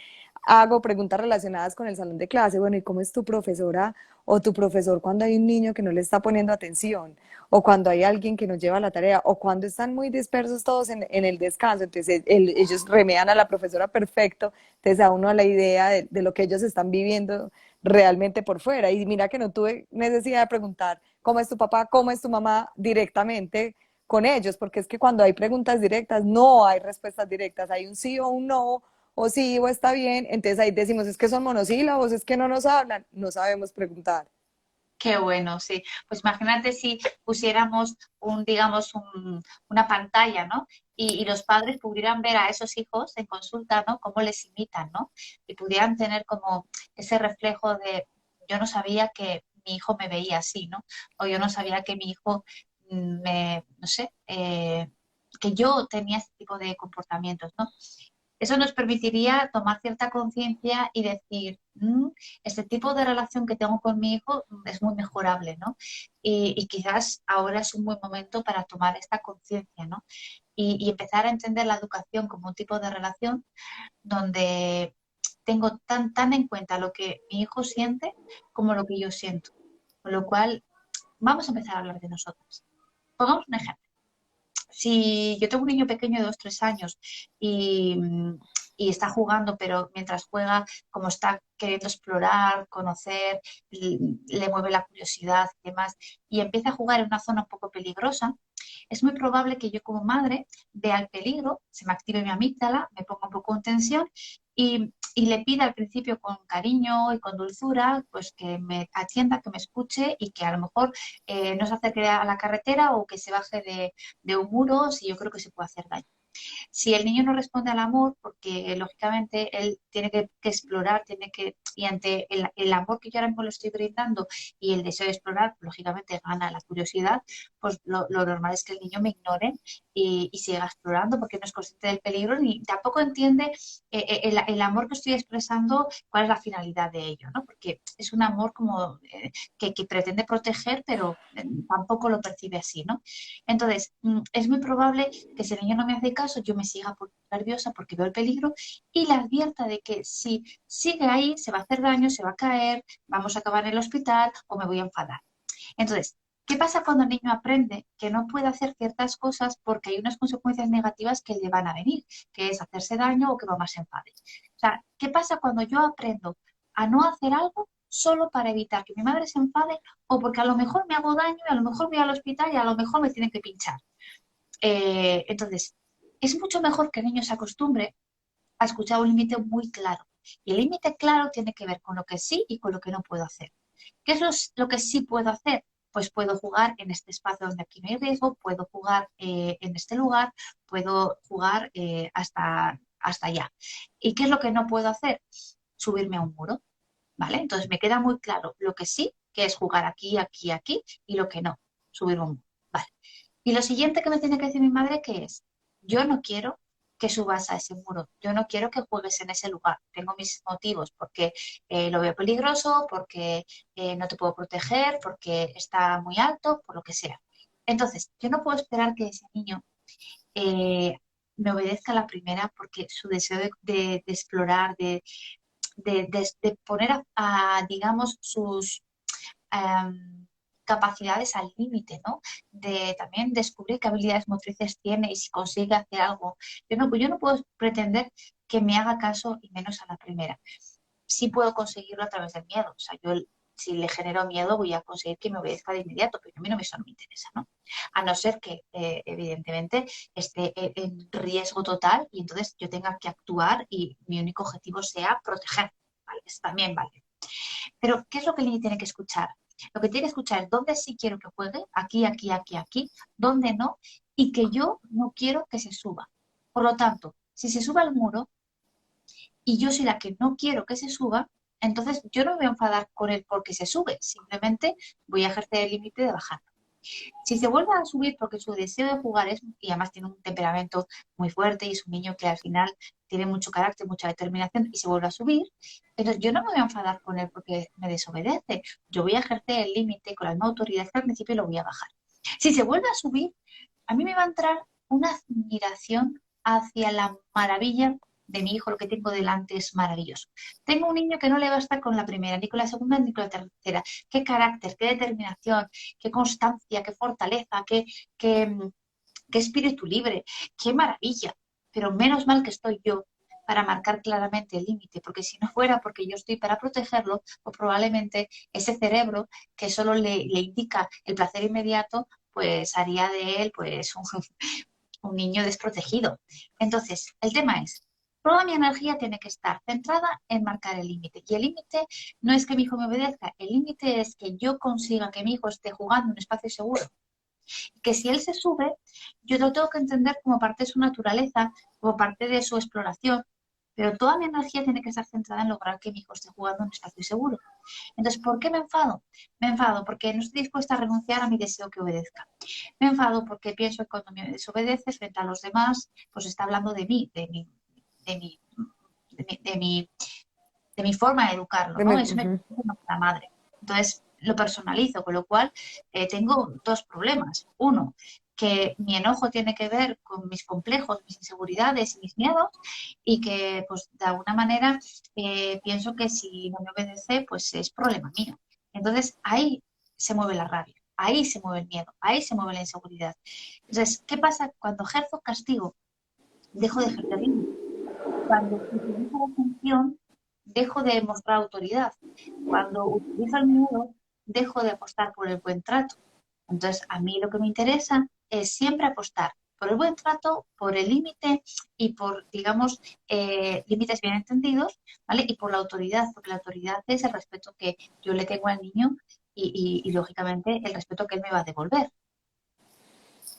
hago preguntas relacionadas con el salón de clase, bueno, ¿y cómo es tu profesora o tu profesor cuando hay un niño que no le está poniendo atención? O cuando hay alguien que no lleva la tarea, o cuando están muy dispersos todos en el descanso, entonces ellos remean a la profesora perfecto, entonces a uno a la idea de lo que ellos están viviendo realmente por fuera. Y mira que no tuve necesidad de preguntar cómo es tu papá, cómo es tu mamá directamente con ellos, porque es que cuando hay preguntas directas no hay respuestas directas, hay un sí o un no, o sí o está bien, entonces ahí decimos, es que son monosílabos, es que no nos hablan, no sabemos preguntar. Qué bueno, sí. Pues imagínate si pusiéramos digamos, una pantalla, ¿no? Y los padres pudieran ver a esos hijos en consulta, ¿no? Cómo les imitan, ¿no? Y pudieran tener como ese reflejo de, yo no sabía que mi hijo me veía así, ¿no? O yo no sabía que mi hijo no sé, que yo tenía este tipo de comportamientos, ¿no? Eso nos permitiría tomar cierta conciencia y decir, este tipo de relación que tengo con mi hijo es muy mejorable, ¿no? Y quizás ahora es un buen momento para tomar esta conciencia, ¿no? Y empezar a entender la educación como un tipo de relación donde tengo tan en cuenta lo que mi hijo siente como lo que yo siento. Con lo cual, vamos a empezar a hablar de nosotros. Pongamos un ejemplo. Si yo tengo un niño pequeño de 2, 3 años y, y está jugando, pero mientras juega, como está queriendo explorar, conocer, le mueve la curiosidad y demás, y empieza a jugar en una zona un poco peligrosa, es muy probable que yo como madre vea el peligro, se me active mi amígdala, me ponga un poco en tensión y le pida al principio con cariño y con dulzura, pues que me atienda, que me escuche y que a lo mejor no se acerque a la carretera o que se baje de un muro si yo creo que se puede hacer daño. Si el niño no responde al amor, porque lógicamente él tiene que explorar, y ante el amor que yo ahora mismo le estoy brindando y el deseo de explorar, lógicamente gana la curiosidad, pues lo normal es que el niño me ignore y siga explorando porque no es consciente del peligro ni tampoco entiende el amor que estoy expresando, cuál es la finalidad de ello, ¿no? Porque es un amor como que pretende proteger, pero tampoco lo percibe así, ¿no? Entonces, es muy probable que si el niño no me hace caso, yo me siga nerviosa porque veo el peligro y le advierta de que si sigue ahí, se va a hacer daño, se va a caer, vamos a acabar en el hospital o me voy a enfadar. Entonces, ¿qué pasa cuando el niño aprende que no puede hacer ciertas cosas porque hay unas consecuencias negativas que le van a venir, que es hacerse daño o que mamá se enfade? O sea, ¿qué pasa cuando yo aprendo a no hacer algo solo para evitar que mi madre se enfade o porque a lo mejor me hago daño y a lo mejor voy al hospital y a lo mejor me tienen que pinchar? Entonces, es mucho mejor que el niño se acostumbre a escuchar un límite muy claro. Y el límite claro tiene que ver con lo que sí y con lo que no puedo hacer. ¿Qué es lo que sí puedo hacer? Pues puedo jugar en este espacio donde aquí no hay riesgo, puedo jugar en este lugar, puedo jugar hasta allá. ¿Y qué es lo que no puedo hacer? Subirme a un muro, ¿vale? Entonces me queda muy claro lo que sí, que es jugar aquí, aquí, aquí, y lo que no, subir un muro, ¿vale? Y lo siguiente que me tiene que decir mi madre que es, yo no quiero que subas a ese muro, yo no quiero que juegues en ese lugar. Tengo mis motivos porque lo veo peligroso, porque no te puedo proteger, porque está muy alto, por lo que sea. Entonces, yo no puedo esperar que ese niño eh, me obedezca a la primera porque su deseo de explorar, de poner digamos, sus capacidades al límite, ¿no? De también descubrir qué habilidades motrices tiene y si consigue hacer algo. Yo no puedo pretender que me haga caso y menos a la primera. Sí puedo conseguirlo a través del miedo. O sea, si le genero miedo voy a conseguir que me obedezca de inmediato, pero a mí no eso no me interesa, ¿no? A no ser que, evidentemente, esté en riesgo total y entonces yo tenga que actuar y mi único objetivo sea proteger. ¿Vale? Eso también vale. Pero, ¿qué es lo que el niño tiene que escuchar? Lo que tiene que escuchar es dónde sí quiero que juegue, aquí, aquí, aquí, aquí, dónde no, y que yo no quiero que se suba. Por lo tanto, si se sube al muro y yo soy la que no quiero que se suba, entonces yo no me voy a enfadar con él porque se sube, simplemente voy a ejercer el límite de bajar. Si se vuelve a subir porque su deseo de jugar es, y además tiene un temperamento muy fuerte y es un niño que al final tiene mucho carácter, mucha determinación y se vuelve a subir, entonces yo no me voy a enfadar con él porque me desobedece. Yo voy a ejercer el límite con la misma autoridad que al principio y lo voy a bajar. Si se vuelve a subir, a mí me va a entrar una admiración hacia la maravilla de mi hijo, lo que tengo delante es maravilloso. Tengo un niño que no le va a estar con la primera, ni con la segunda, ni con la tercera. Qué carácter, qué determinación, qué constancia, qué fortaleza, qué, qué espíritu libre, qué maravilla. Pero menos mal que estoy yo para marcar claramente el límite, porque si no fuera porque yo estoy para protegerlo, pues probablemente ese cerebro que solo le indica el placer inmediato, pues haría de él pues un niño desprotegido. Entonces, el tema es, toda mi energía tiene que estar centrada en marcar el límite. Y el límite no es que mi hijo me obedezca, el límite es que yo consiga que mi hijo esté jugando en un espacio seguro. Que si él se sube, yo lo tengo que entender como parte de su naturaleza, como parte de su exploración, pero toda mi energía tiene que estar centrada en lograr que mi hijo esté jugando en un espacio seguro. Entonces, ¿por qué me enfado? Me enfado porque no estoy dispuesta a renunciar a mi deseo que obedezca. Me enfado porque pienso que cuando me desobedece frente a los demás, pues está hablando de mí, de mi, de mi, de mi, de mi forma de educarlo, ¿no? Eso me Ujú. parece una madre. Entonces, lo personalizo, con lo cual tengo dos problemas. Uno, que mi enojo tiene que ver con mis complejos, mis inseguridades y mis miedos, y que, pues, de alguna manera pienso que si no me obedece, pues es problema mío. Entonces, ahí se mueve la rabia, ahí se mueve el miedo, ahí se mueve la inseguridad. Entonces, ¿qué pasa cuando ejerzo castigo? Dejo de ejercer límites. Cuando utilizo la función, dejo de mostrar autoridad. Cuando utilizo el miedo, dejo de apostar por el buen trato. Entonces, a mí lo que me interesa es siempre apostar por el buen trato, por el límite y por, digamos, límites bien entendidos, ¿vale? Y por la autoridad, porque la autoridad es el respeto que yo le tengo al niño y lógicamente, el respeto que él me va a devolver.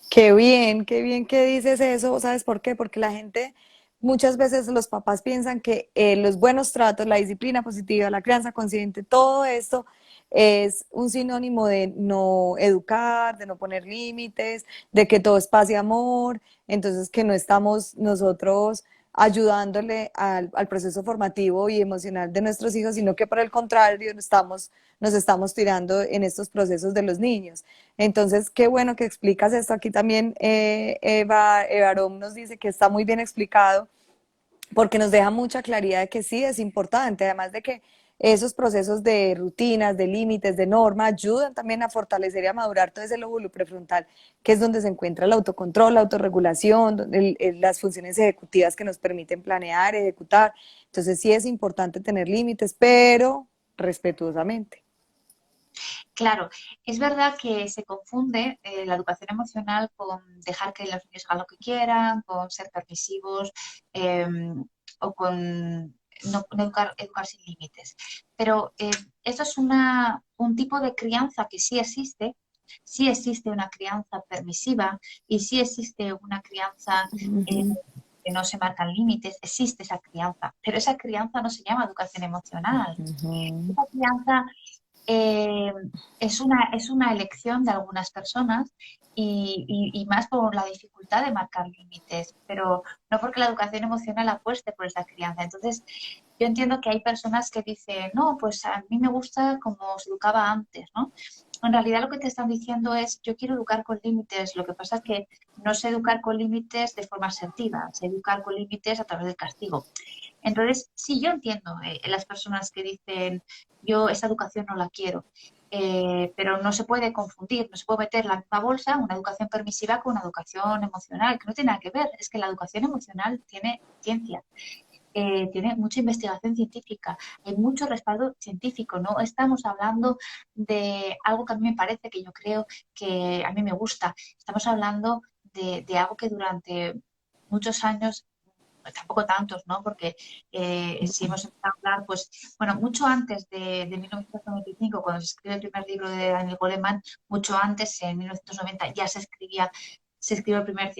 Qué bien que dices eso. ¿Sabes por qué? Porque la gente, muchas veces los papás piensan que los buenos tratos, la disciplina positiva, la crianza consciente, todo esto es un sinónimo de no educar, de no poner límites, de que todo es paz y amor, entonces que no estamos nosotros ayudándole al proceso formativo y emocional de nuestros hijos, sino que por el contrario nos estamos tirando en estos procesos de los niños. Entonces, qué bueno que explicas esto. Aquí también Eva Arom nos dice que está muy bien explicado porque nos deja mucha claridad de que sí es importante, además de que esos procesos de rutinas, de límites, de norma, ayudan también a fortalecer y a madurar todo ese lóbulo prefrontal, que es donde se encuentra el autocontrol, la autorregulación, las funciones ejecutivas que nos permiten planear, ejecutar. Entonces sí es importante tener límites, pero respetuosamente. Claro, es verdad que se confunde la educación emocional con dejar que los niños hagan lo que quieran, con ser permisivos eh, o con no educar sin límites. Pero esto es un tipo de crianza que sí existe una crianza permisiva y sí existe una crianza eh, Ujú, que no se marcan límites, existe esa crianza, pero esa crianza no se llama educación emocional. ujú. Esa crianza eh, es una elección de algunas personas y más por la dificultad de marcar límites, pero no porque la educación emocional apueste por esa crianza. Entonces, yo entiendo que hay personas que dicen, no, pues a mí me gusta como se educaba antes, ¿no? En realidad lo que te están diciendo es, yo quiero educar con límites, lo que pasa es que no sé educar con límites de forma asertiva, sé educar con límites a través del castigo. Entonces, sí, yo entiendo las personas que dicen, yo esa educación no la quiero, pero no se puede confundir, no se puede meter en la misma bolsa una educación permisiva con una educación emocional, que no tiene nada que ver. Es que la educación emocional tiene ciencia, tiene mucha investigación científica, hay mucho respaldo científico, no estamos hablando de algo que a mí me parece, que yo creo que a mí me gusta, estamos hablando de algo que durante muchos años tampoco tantos, ¿no? Porque si hemos empezado a hablar, pues, bueno, mucho antes de 1995, cuando se escribe el primer libro de Daniel Goleman, mucho antes, en 1990, ya se escribió el primer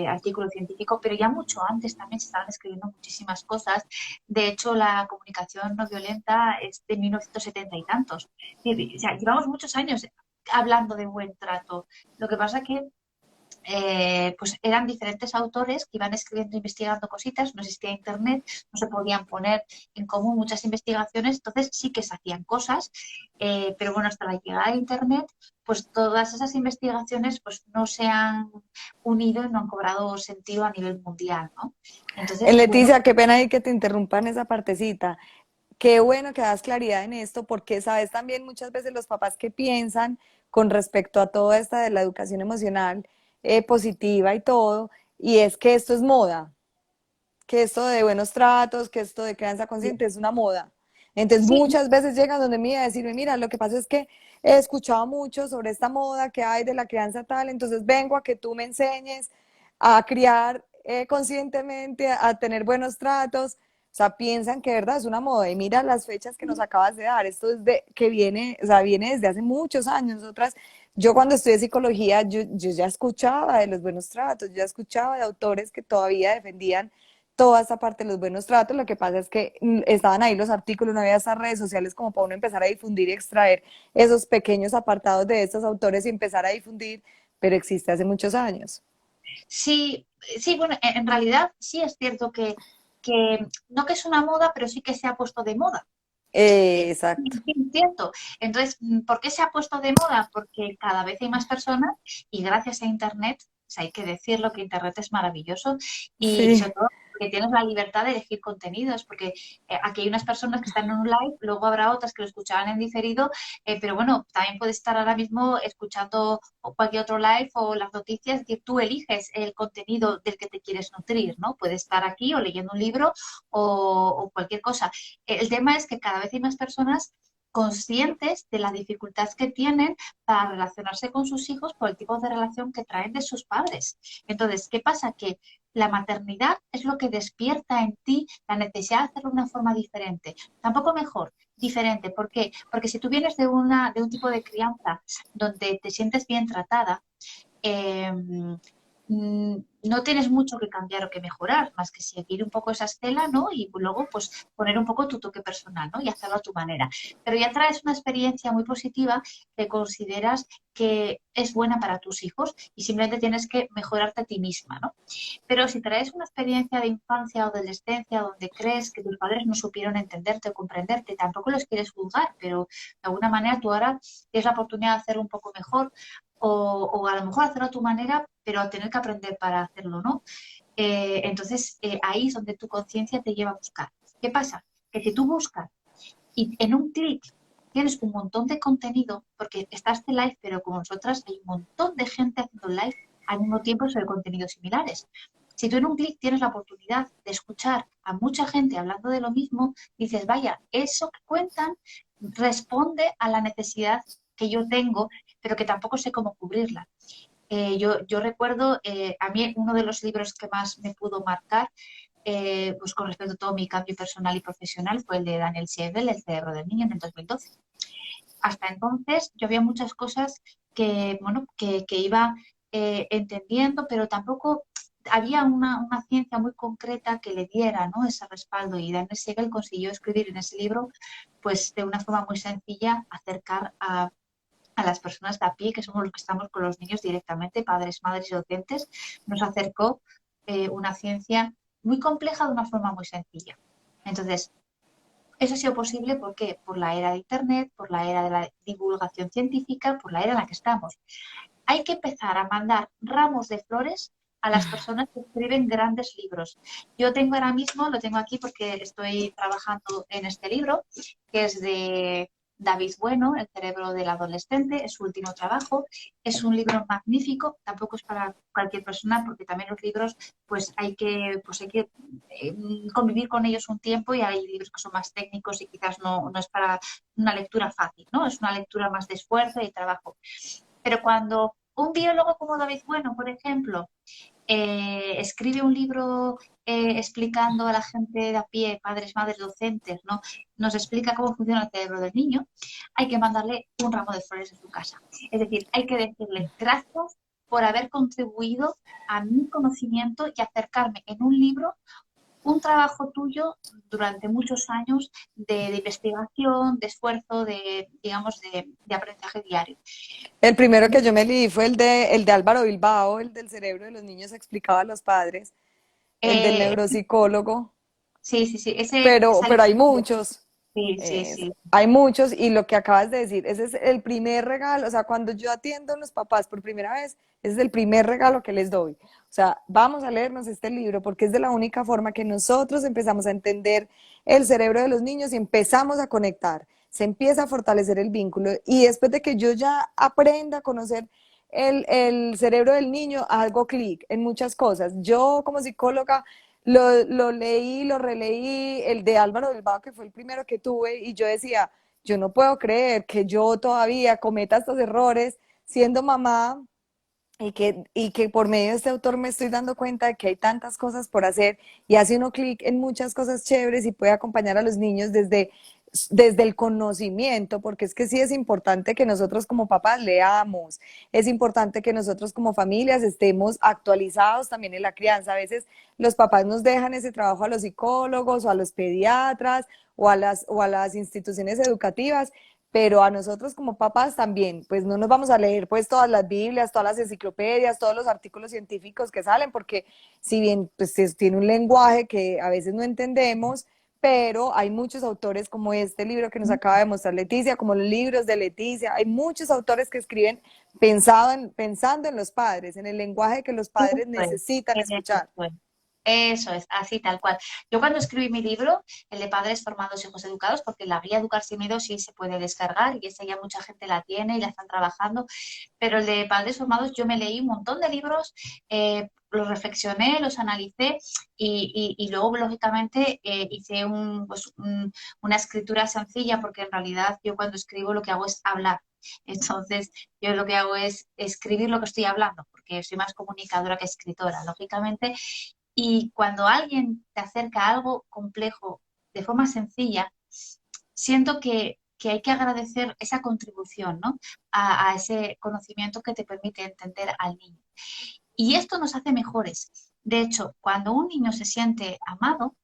artículo científico, pero ya mucho antes también se estaban escribiendo muchísimas cosas. De hecho, la comunicación no violenta es de 1970 y tantos. O sea, llevamos muchos años hablando de buen trato. Lo que pasa que pues eran diferentes autores que iban escribiendo, investigando cositas, no existía internet, no se podían poner en común muchas investigaciones, entonces sí que se hacían cosas, pero bueno, hasta la llegada de internet, pues todas esas investigaciones pues no se han unido y no han cobrado sentido a nivel mundial, ¿no? Entonces, bueno, Leticia, qué pena ahí que te interrumpan esa partecita. Qué bueno que das claridad en esto, porque sabes también muchas veces los papás que piensan con respecto a todo esta de la educación emocional positiva y todo, y es que esto es moda, que esto de buenos tratos, que esto de crianza consciente es una moda. Entonces sí, muchas veces llegan donde mí a decirme, mira, lo que pasa es que he escuchado mucho sobre esta moda que hay de la crianza tal, entonces vengo a que tú me enseñes a criar conscientemente, a tener buenos tratos. O sea, piensan que de verdad es una moda. Y mira las fechas que nos acabas de dar. Esto es de que viene, o sea, viene desde hace muchos años. Nosotras, yo cuando estudié psicología, yo ya escuchaba de los buenos tratos, yo ya escuchaba de autores que todavía defendían toda esta parte de los buenos tratos. Lo que pasa es que estaban ahí los artículos, no había esas redes sociales como para uno empezar a difundir y extraer esos pequeños apartados de estos autores y empezar a difundir, pero existe hace muchos años. sí, sí, bueno, en realidad sí es cierto que no que es una moda, pero sí que se ha puesto de moda. Exacto. Sí, cierto. Entonces, ¿por qué se ha puesto de moda? Porque cada vez hay más personas y gracias a Internet, pues hay que decirlo que Internet es maravilloso y Sí. sobre todo porque tienes la libertad de elegir contenidos, porque aquí hay unas personas que están en un live, luego habrá otras que lo escucharán en diferido, pero bueno, también puedes estar ahora mismo escuchando cualquier otro live o las noticias, que tú eliges el contenido del que te quieres nutrir, ¿no? Puedes estar aquí o leyendo un libro o cualquier cosa. El tema es que cada vez hay más personas conscientes de la dificultad que tienen para relacionarse con sus hijos por el tipo de relación que traen de sus padres. Entonces, ¿qué pasa? Que la maternidad es lo que despierta en ti la necesidad de hacerlo de una forma diferente. Tampoco mejor, diferente. ¿Por qué? Porque si tú vienes de un tipo de crianza donde te sientes bien tratada, eh, no tienes mucho que cambiar o que mejorar, más que seguir un poco esa estela, ¿no? Y luego, pues, poner un poco tu toque personal, ¿no? Y hacerlo a tu manera. Pero ya traes una experiencia muy positiva que consideras que es buena para tus hijos y simplemente tienes que mejorarte a ti misma, ¿no? Pero si traes una experiencia de infancia o adolescencia donde crees que tus padres no supieron entenderte o comprenderte, tampoco los quieres juzgar, pero de alguna manera tú ahora tienes la oportunidad de hacerlo un poco mejor o a lo mejor hacerlo a tu manera, pero a tener que aprender para hacerlo, ¿no? Entonces, ahí es donde tu conciencia te lleva a buscar. ¿Qué pasa? Que si tú buscas y en un clic tienes un montón de contenido, porque está este live, pero como nosotras hay un montón de gente haciendo live al mismo tiempo sobre contenidos similares. Si tú en un clic tienes la oportunidad de escuchar a mucha gente hablando de lo mismo, dices, vaya, eso que cuentan responde a la necesidad que yo tengo, pero que tampoco sé cómo cubrirla. Yo recuerdo, a mí uno de los libros que más me pudo marcar, pues con respecto a todo mi cambio personal y profesional, fue el de Daniel Siegel, El cerebro del niño, en el 2012. Hasta entonces yo había muchas cosas que, bueno, que iba entendiendo, pero tampoco había una ciencia muy concreta que le diera, ¿no?, ese respaldo. Y Daniel Siegel consiguió escribir en ese libro, pues de una forma muy sencilla, acercar a las personas de a pie, que somos los que estamos con los niños directamente, padres, madres y docentes, nos acercó una ciencia muy compleja de una forma muy sencilla. Entonces, eso ha sido posible, ¿por qué? Por la era de Internet, por la era de la divulgación científica, por la era en la que estamos. Hay que empezar a mandar ramos de flores a las personas que escriben grandes libros. Yo tengo ahora mismo, lo tengo aquí porque estoy trabajando en este libro, que es de David Bueno, El cerebro del adolescente, es su último trabajo. Es un libro magnífico, tampoco es para cualquier persona, porque también los libros, pues hay que convivir con ellos un tiempo, y hay libros que son más técnicos y quizás no es para una lectura fácil, ¿no? Es una lectura más de esfuerzo y trabajo. Pero cuando un biólogo como David Bueno, por ejemplo, escribe un libro explicando a la gente de a pie, padres, madres, docentes, ¿no?, nos explica cómo funciona el cerebro del niño, hay que mandarle un ramo de flores en su casa. Es decir, hay que decirle gracias por haber contribuido a mi conocimiento y acercarme en un libro un trabajo tuyo durante muchos años de investigación, de esfuerzo, de, digamos, de aprendizaje diario. El primero que yo me leí fue el de Álvaro Bilbao, el del cerebro de los niños explicado a los padres, el del Eh, neuropsicólogo, sí, sí, sí, ese sale. pero hay muchos. Sí, sí, sí. Hay muchos y lo que acabas de decir, ese es el primer regalo, o sea, cuando yo atiendo a los papás por primera vez, ese es el primer regalo que les doy. O sea, vamos a leernos este libro porque es de la única forma que nosotros empezamos a entender el cerebro de los niños y empezamos a conectar, se empieza a fortalecer el vínculo y después de que yo ya aprenda a conocer el cerebro del niño, hago clic en muchas cosas. Yo como psicóloga lo leí, lo releí, el de Álvaro Bilbao, que fue el primero que tuve, y yo decía, yo no puedo creer que yo todavía cometa estos errores siendo mamá y que por medio de este autor me estoy dando cuenta de que hay tantas cosas por hacer y hace uno clic en muchas cosas chéveres y puede acompañar a los niños desde el conocimiento, porque es que sí es importante que nosotros como papás leamos, es importante que nosotros como familias estemos actualizados también en la crianza. A veces los papás nos dejan ese trabajo a los psicólogos o a los pediatras o a las instituciones educativas, pero a nosotros como papás también, pues no nos vamos a leer pues todas las Biblias, todas las enciclopedias, todos los artículos científicos que salen, porque si bien pues tiene un lenguaje que a veces no entendemos, pero hay muchos autores como este libro que nos acaba de mostrar Leticia, como los libros de Leticia, hay muchos autores que escriben pensando en los padres, en el lenguaje que los Eso padres es, necesitan eso escuchar. es. Eso es, así tal cual. Yo cuando escribí mi libro, el de Padres Formados, Hijos Educados, porque la guía Educar Sin Miedo sí se puede descargar y esa ya mucha gente la tiene y la están trabajando, pero el de Padres Formados yo me leí un montón de libros, los reflexioné, los analicé y luego, lógicamente, hice una escritura sencilla, porque en realidad yo cuando escribo lo que hago es hablar. Entonces, yo lo que hago es escribir lo que estoy hablando, porque soy más comunicadora que escritora, lógicamente. Y cuando alguien te acerca a algo complejo de forma sencilla, siento que hay que agradecer esa contribución, ¿no?, a ese conocimiento que te permite entender al niño. Y esto nos hace mejores. De hecho, cuando un niño se siente amado,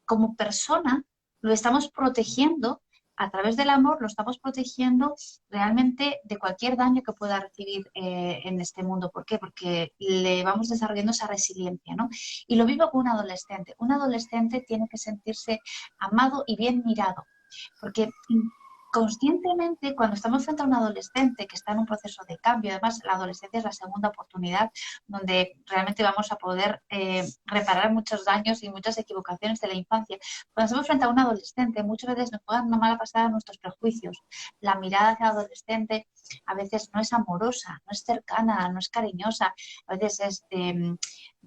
como persona, lo estamos protegiendo a través del amor, lo estamos protegiendo realmente de cualquier daño que pueda recibir en este mundo. ¿Por qué? Porque le vamos desarrollando esa resiliencia, ¿no? Y lo mismo con un adolescente. Un adolescente tiene que sentirse amado y bien mirado, porque conscientemente, cuando estamos frente a un adolescente que está en un proceso de cambio, además la adolescencia es la segunda oportunidad donde realmente vamos a poder reparar muchos daños y muchas equivocaciones de la infancia. Cuando estamos frente a un adolescente, muchas veces nos juegan una mala pasada nuestros prejuicios. La mirada hacia el adolescente a veces no es amorosa, no es cercana, no es cariñosa, a veces es de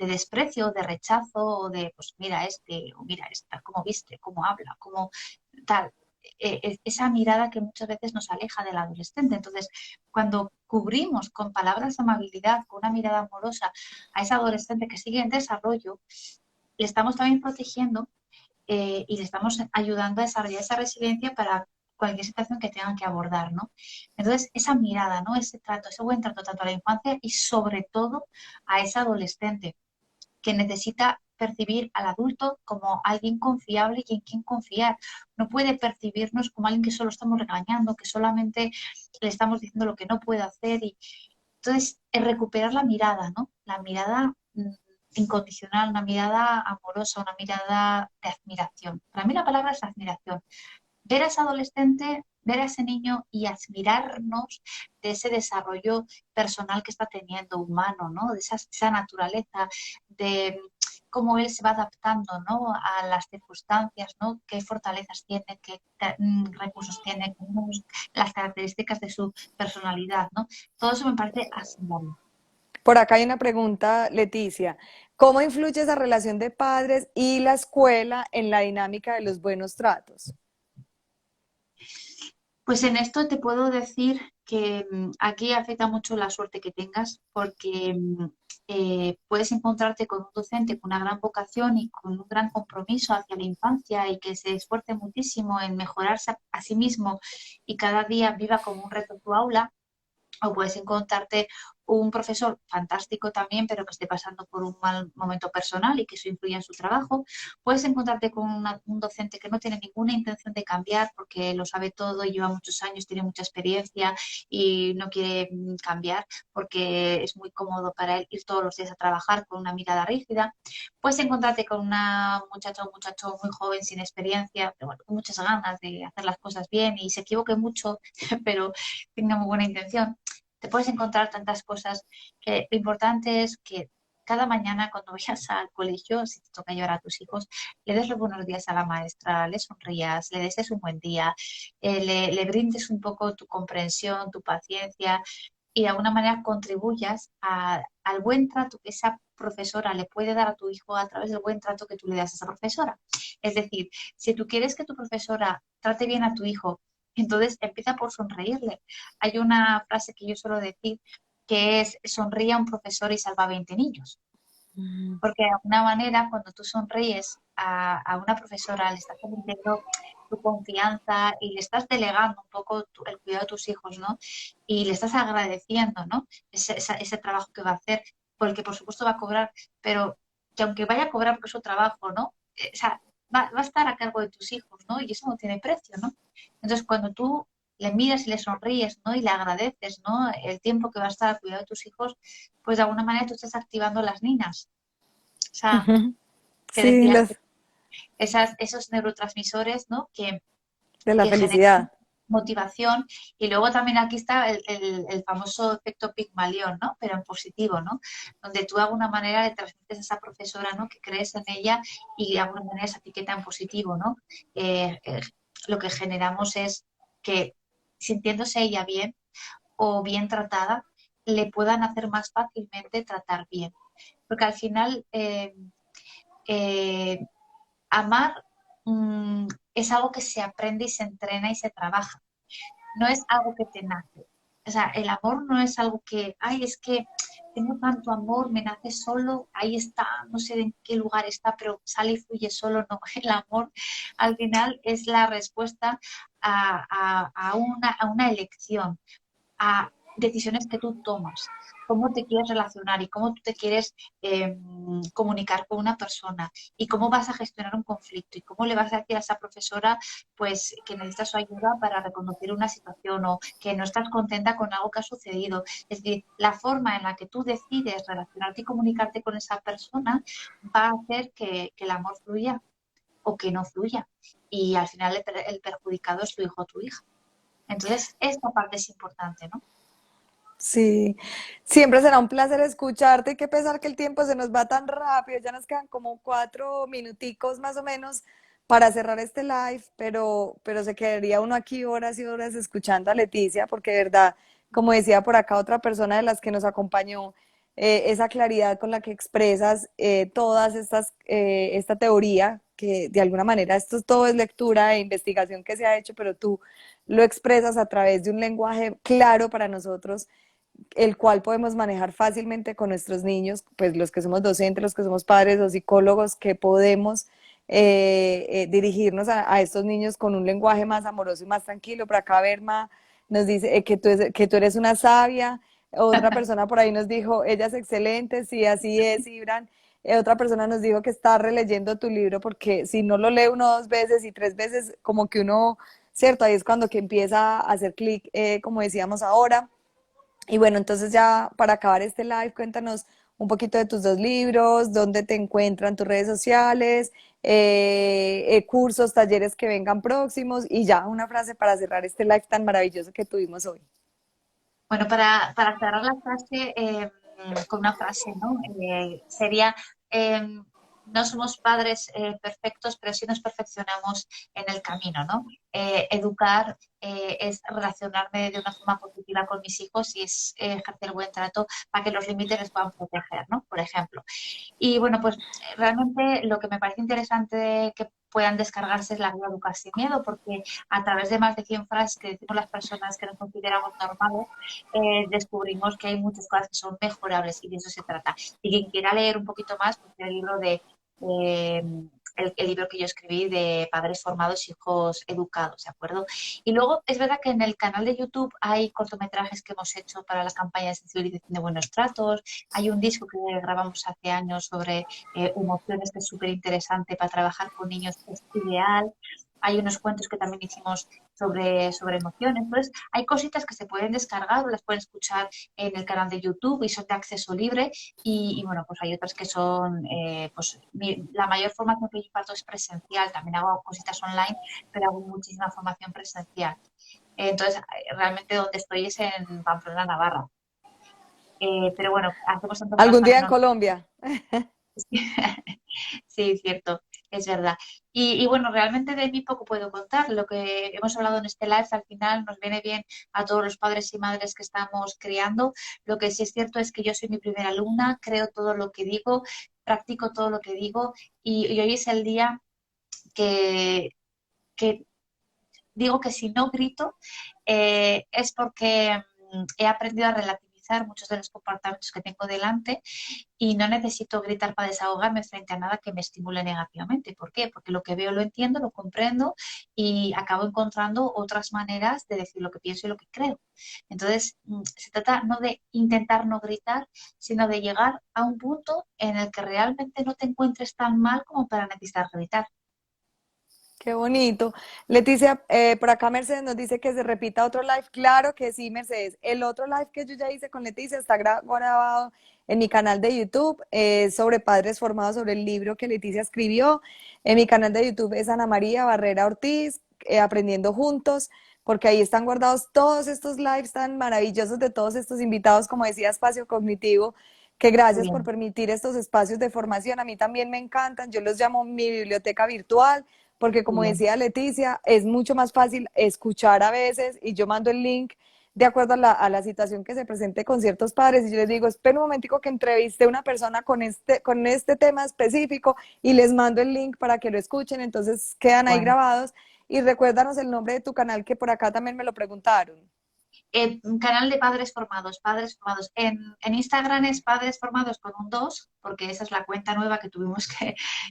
desprecio, de rechazo, o de, pues mira este, o mira esta, cómo viste, cómo habla, cómo tal. esa mirada que muchas veces nos aleja del adolescente. Entonces, cuando cubrimos con palabras de amabilidad, con una mirada amorosa a ese adolescente que sigue en desarrollo, le estamos también protegiendo y le estamos ayudando a desarrollar esa resiliencia para cualquier situación que tengan que abordar, ¿no? Entonces, esa mirada, ¿no? Ese trato, ese buen trato tanto a la infancia y sobre todo a ese adolescente que necesita percibir al adulto como alguien confiable y en quien confiar. No puede percibirnos como alguien que solo estamos regañando, que solamente le estamos diciendo lo que no puede hacer. Y entonces, es recuperar la mirada, ¿no? La mirada incondicional, una mirada amorosa, una mirada de admiración. Para mí la palabra es admiración. Ver a ese adolescente, ver a ese niño y admirarnos de ese desarrollo personal que está teniendo, humano, ¿no? De esa naturaleza, de cómo él se va adaptando, ¿no? A las circunstancias, ¿no? Qué fortalezas tiene, qué recursos tiene, las características de su personalidad, ¿no? Todo eso me parece admirable. Por acá hay una pregunta, Leticia. ¿Cómo influye esa relación de padres y la escuela en la dinámica de los buenos tratos? Pues en esto te puedo decir que aquí afecta mucho la suerte que tengas porque puedes encontrarte con un docente con una gran vocación y con un gran compromiso hacia la infancia y que se esfuerce muchísimo en mejorarse a sí mismo y cada día viva como un reto tu aula. O puedes encontrarte un profesor fantástico también, pero que esté pasando por un mal momento personal y que eso influya en su trabajo. Puedes encontrarte con un docente que no tiene ninguna intención de cambiar porque lo sabe todo, lleva muchos años, tiene mucha experiencia y no quiere cambiar porque es muy cómodo para él ir todos los días a trabajar con una mirada rígida. Puedes encontrarte con una muchacha o un muchacho muy joven, sin experiencia, pero bueno, con muchas ganas de hacer las cosas bien y se equivoque mucho, pero tenga muy buena intención. Te puedes encontrar tantas cosas que lo importante es que cada mañana cuando vayas al colegio, si te toca llevar a tus hijos, le des los buenos días a la maestra, le sonrías, le desees un buen día, le brindes un poco tu comprensión, tu paciencia y de alguna manera contribuyas al buen trato que esa profesora le puede dar a tu hijo a través del buen trato que tú le das a esa profesora. Es decir, si tú quieres que tu profesora trate bien a tu hijo, entonces empieza por sonreírle. Hay una frase que yo suelo decir que es sonríe a un profesor y salva a 20 niños. Porque de alguna manera, cuando tú sonríes a una profesora, le estás permitiendo tu confianza y le estás delegando un poco el cuidado de tus hijos, ¿no? Y le estás agradeciendo, ¿no? Ese trabajo que va a hacer, porque por supuesto va a cobrar, pero que aunque vaya a cobrar por su trabajo, ¿no? O sea, va a estar a cargo de tus hijos, ¿no? Y eso no tiene precio, ¿no? Entonces, cuando tú le miras y le sonríes, ¿no? Y le agradeces, ¿no? El tiempo que va a estar al cuidado de tus hijos, pues de alguna manera tú estás activando las ninas. O sea, Ujú. que Sí, decías, los esos neurotransmisores, ¿no? de la Que generan felicidad. motivación. Y luego también aquí está el famoso efecto Pigmalión, ¿no? Pero en positivo, ¿no? Donde tú de alguna manera le transmites a esa profesora, ¿no? Que crees en ella y de alguna manera esa etiqueta en positivo, ¿no? Eh, eh, lo que generamos es que sintiéndose ella bien o bien tratada, le puedan hacer más fácilmente tratar bien. Porque al final eh, amar es algo que se aprende y se entrena y se trabaja. No es algo que te nace. O sea, el amor no es algo que, ay, es que tengo tanto amor, me nace solo, ahí está, no sé en qué lugar está, pero sale y fluye solo. No, el amor al final es la respuesta a una elección, a decisiones que tú tomas, cómo te quieres relacionar y cómo tú te quieres comunicar con una persona y cómo vas a gestionar un conflicto y cómo le vas a decir a esa profesora pues que necesitas su ayuda para reconocer una situación o que no estás contenta con algo que ha sucedido. Es decir, la forma en la que tú decides relacionarte y comunicarte con esa persona va a hacer que el amor fluya o que no fluya. Y al final el perjudicado es tu hijo o tu hija. Entonces, esta parte es importante, ¿no? Sí, siempre será un placer escucharte y qué pesar que el tiempo se nos va tan rápido, ya nos quedan como 4 minuticos más o menos para cerrar este live, pero se quedaría uno aquí horas y horas escuchando a Leticia, porque de verdad, como decía por acá otra persona de las que nos acompañó, esa claridad con la que expresas esta teoría que de alguna manera esto todo es lectura e investigación que se ha hecho, pero tú lo expresas a través de un lenguaje claro para nosotros, el cual podemos manejar fácilmente con nuestros niños, pues los que somos docentes, los que somos padres o psicólogos, que podemos dirigirnos a estos niños con un lenguaje más amoroso y más tranquilo. Por acá Berma nos dice que tú eres una sabia. Otra persona por ahí nos dijo, ella es excelente, sí, así es, Ibran. Otra persona nos dijo que está releyendo tu libro porque si no lo lee uno dos veces y tres veces, como que uno, cierto, ahí es cuando que empieza a hacer clic, como decíamos ahora. Y bueno, entonces ya para acabar este live, cuéntanos un poquito de tus dos libros, dónde te encuentran tus redes sociales, cursos, talleres que vengan próximos y ya una frase para cerrar este live tan maravilloso que tuvimos hoy. Bueno, para cerrar la frase con una frase, ¿no? Sería, no somos padres perfectos, pero sí nos perfeccionamos en el camino, ¿no? Educar es relacionarme de una forma positiva con mis hijos y es ejercer buen trato para que los límites les puedan proteger, ¿no? Por ejemplo. Y bueno, pues realmente lo que me parece interesante que puedan descargarse es la guía Educar sin miedo, porque a través de más de 100 frases que decimos las personas que nos consideramos normales, descubrimos que hay muchas cosas que son mejorables y de eso se trata. Y quien quiera leer un poquito más, pues el libro eh, el libro que yo escribí de Padres formados, hijos educados, ¿de acuerdo? Y luego es verdad que en el canal de YouTube hay cortometrajes que hemos hecho para la campaña de sensibilización de buenos tratos, hay un disco que grabamos hace años sobre emociones que es súper interesante para trabajar con niños, es ideal. Hay unos cuentos que también hicimos sobre emociones. Entonces, hay cositas que se pueden descargar o las pueden escuchar en el canal de YouTube y son de acceso libre. Y bueno, pues hay otras que son, pues la mayor formación que yo imparto es presencial. También hago cositas online, pero hago muchísima formación presencial. Entonces, realmente donde estoy es en Pamplona, Navarra. Pero bueno, hacemos tanto cosas ¿Algún día también en Colombia? Sí, cierto, es verdad. Y bueno, realmente de mí poco puedo contar. Lo que hemos hablado en este live al final nos viene bien a todos los padres y madres que estamos criando. Lo que sí es cierto es que yo soy mi primera alumna, creo todo lo que digo, practico todo lo que digo y hoy es el día que, que digo que si no grito es porque he aprendido a relativizar muchos de los comportamientos que tengo delante y no necesito gritar para desahogarme frente a nada que me estimule negativamente. ¿Por qué? Porque lo que veo lo entiendo, lo comprendo y acabo encontrando otras maneras de decir lo que pienso y lo que creo. Entonces, se trata no de intentar no gritar, sino de llegar a un punto en el que realmente no te encuentres tan mal como para necesitar gritar. Qué bonito. Leticia, por acá Mercedes nos dice que se repita otro live. Claro que sí, Mercedes. El otro live que yo ya hice con Leticia está grabado en mi canal de YouTube, sobre padres formados, sobre el libro que Leticia escribió. En mi canal de YouTube es Ana María Barrera Ortiz, Aprendiendo Juntos, porque ahí están guardados todos estos lives tan maravillosos de todos estos invitados, como decía Espacio Cognitivo, que Muy gracias por bien. permitir estos espacios de formación. A mí también me encantan. Yo los llamo mi biblioteca virtual porque Muy como bien. decía Leticia, es mucho más fácil escuchar a veces y yo mando el link de acuerdo a la situación que se presente con ciertos padres y yo les digo, espera un momentico que entreviste a una persona con este tema específico y les mando el link para que lo escuchen, entonces quedan ahí Bueno. grabados y recuérdanos el nombre de tu canal que por acá también me lo preguntaron. Un canal de padres formados, padres formados. En Instagram es padres formados con un 2 porque esa es la cuenta nueva que tuvimos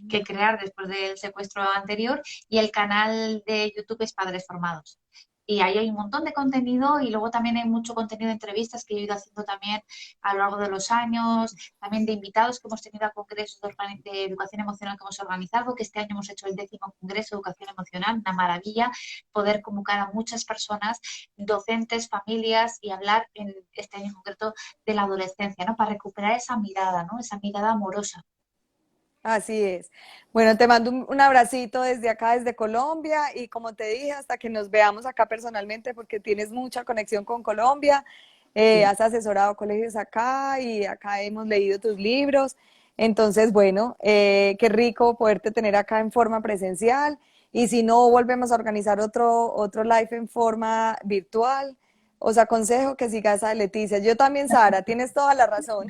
que crear después del secuestro anterior, y el canal de YouTube es padres formados. Y ahí hay un montón de contenido y luego también hay mucho contenido de entrevistas que yo he ido haciendo también a lo largo de los años, también de invitados que hemos tenido a congresos de educación emocional que hemos organizado, que este año hemos hecho el 10º Congreso de Educación Emocional, una maravilla poder convocar a muchas personas, docentes, familias y hablar en este año en concreto de la adolescencia, ¿no? Para recuperar esa mirada, ¿no? Esa mirada amorosa. Así es. Bueno, te mando un abracito desde acá, desde Colombia, y como te dije, hasta que nos veamos acá personalmente, porque tienes mucha conexión con Colombia, Sí. has asesorado colegios acá y acá hemos leído tus libros. Entonces, bueno, qué rico poderte tener acá en forma presencial, y si no, volvemos a organizar otro live en forma virtual os aconsejo que sigas a Leticia. Yo también, Sara, tienes toda la razón.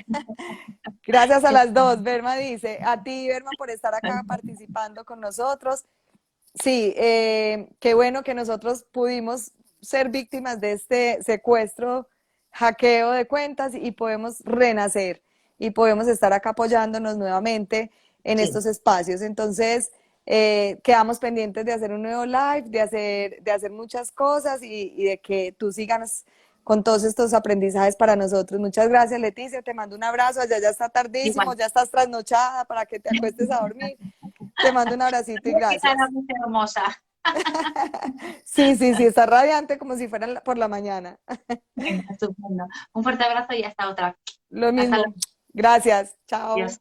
Gracias a Qué las dos, bueno. Berma dice, a ti, Berma, por estar acá participando con nosotros. Sí, qué bueno que nosotros pudimos ser víctimas de este secuestro, hackeo de cuentas y podemos renacer y podemos estar acá apoyándonos nuevamente en Sí, estos espacios. Entonces, quedamos pendientes de hacer un nuevo live, de hacer muchas cosas y de que tú sigas con todos estos aprendizajes para nosotros. Muchas gracias, Leticia. Te mando un abrazo. Allá ya está tardísimo, igual. ya estás trasnochada para que te acuestes a dormir. Te mando un abracito y Esa era gracias. muy hermosa. Sí, sí, sí, está radiante como si fuera por la mañana. Venga, estupendo. Un fuerte abrazo y hasta otra. Lo Hasta mismo. luego. Gracias. Chao. Adiós.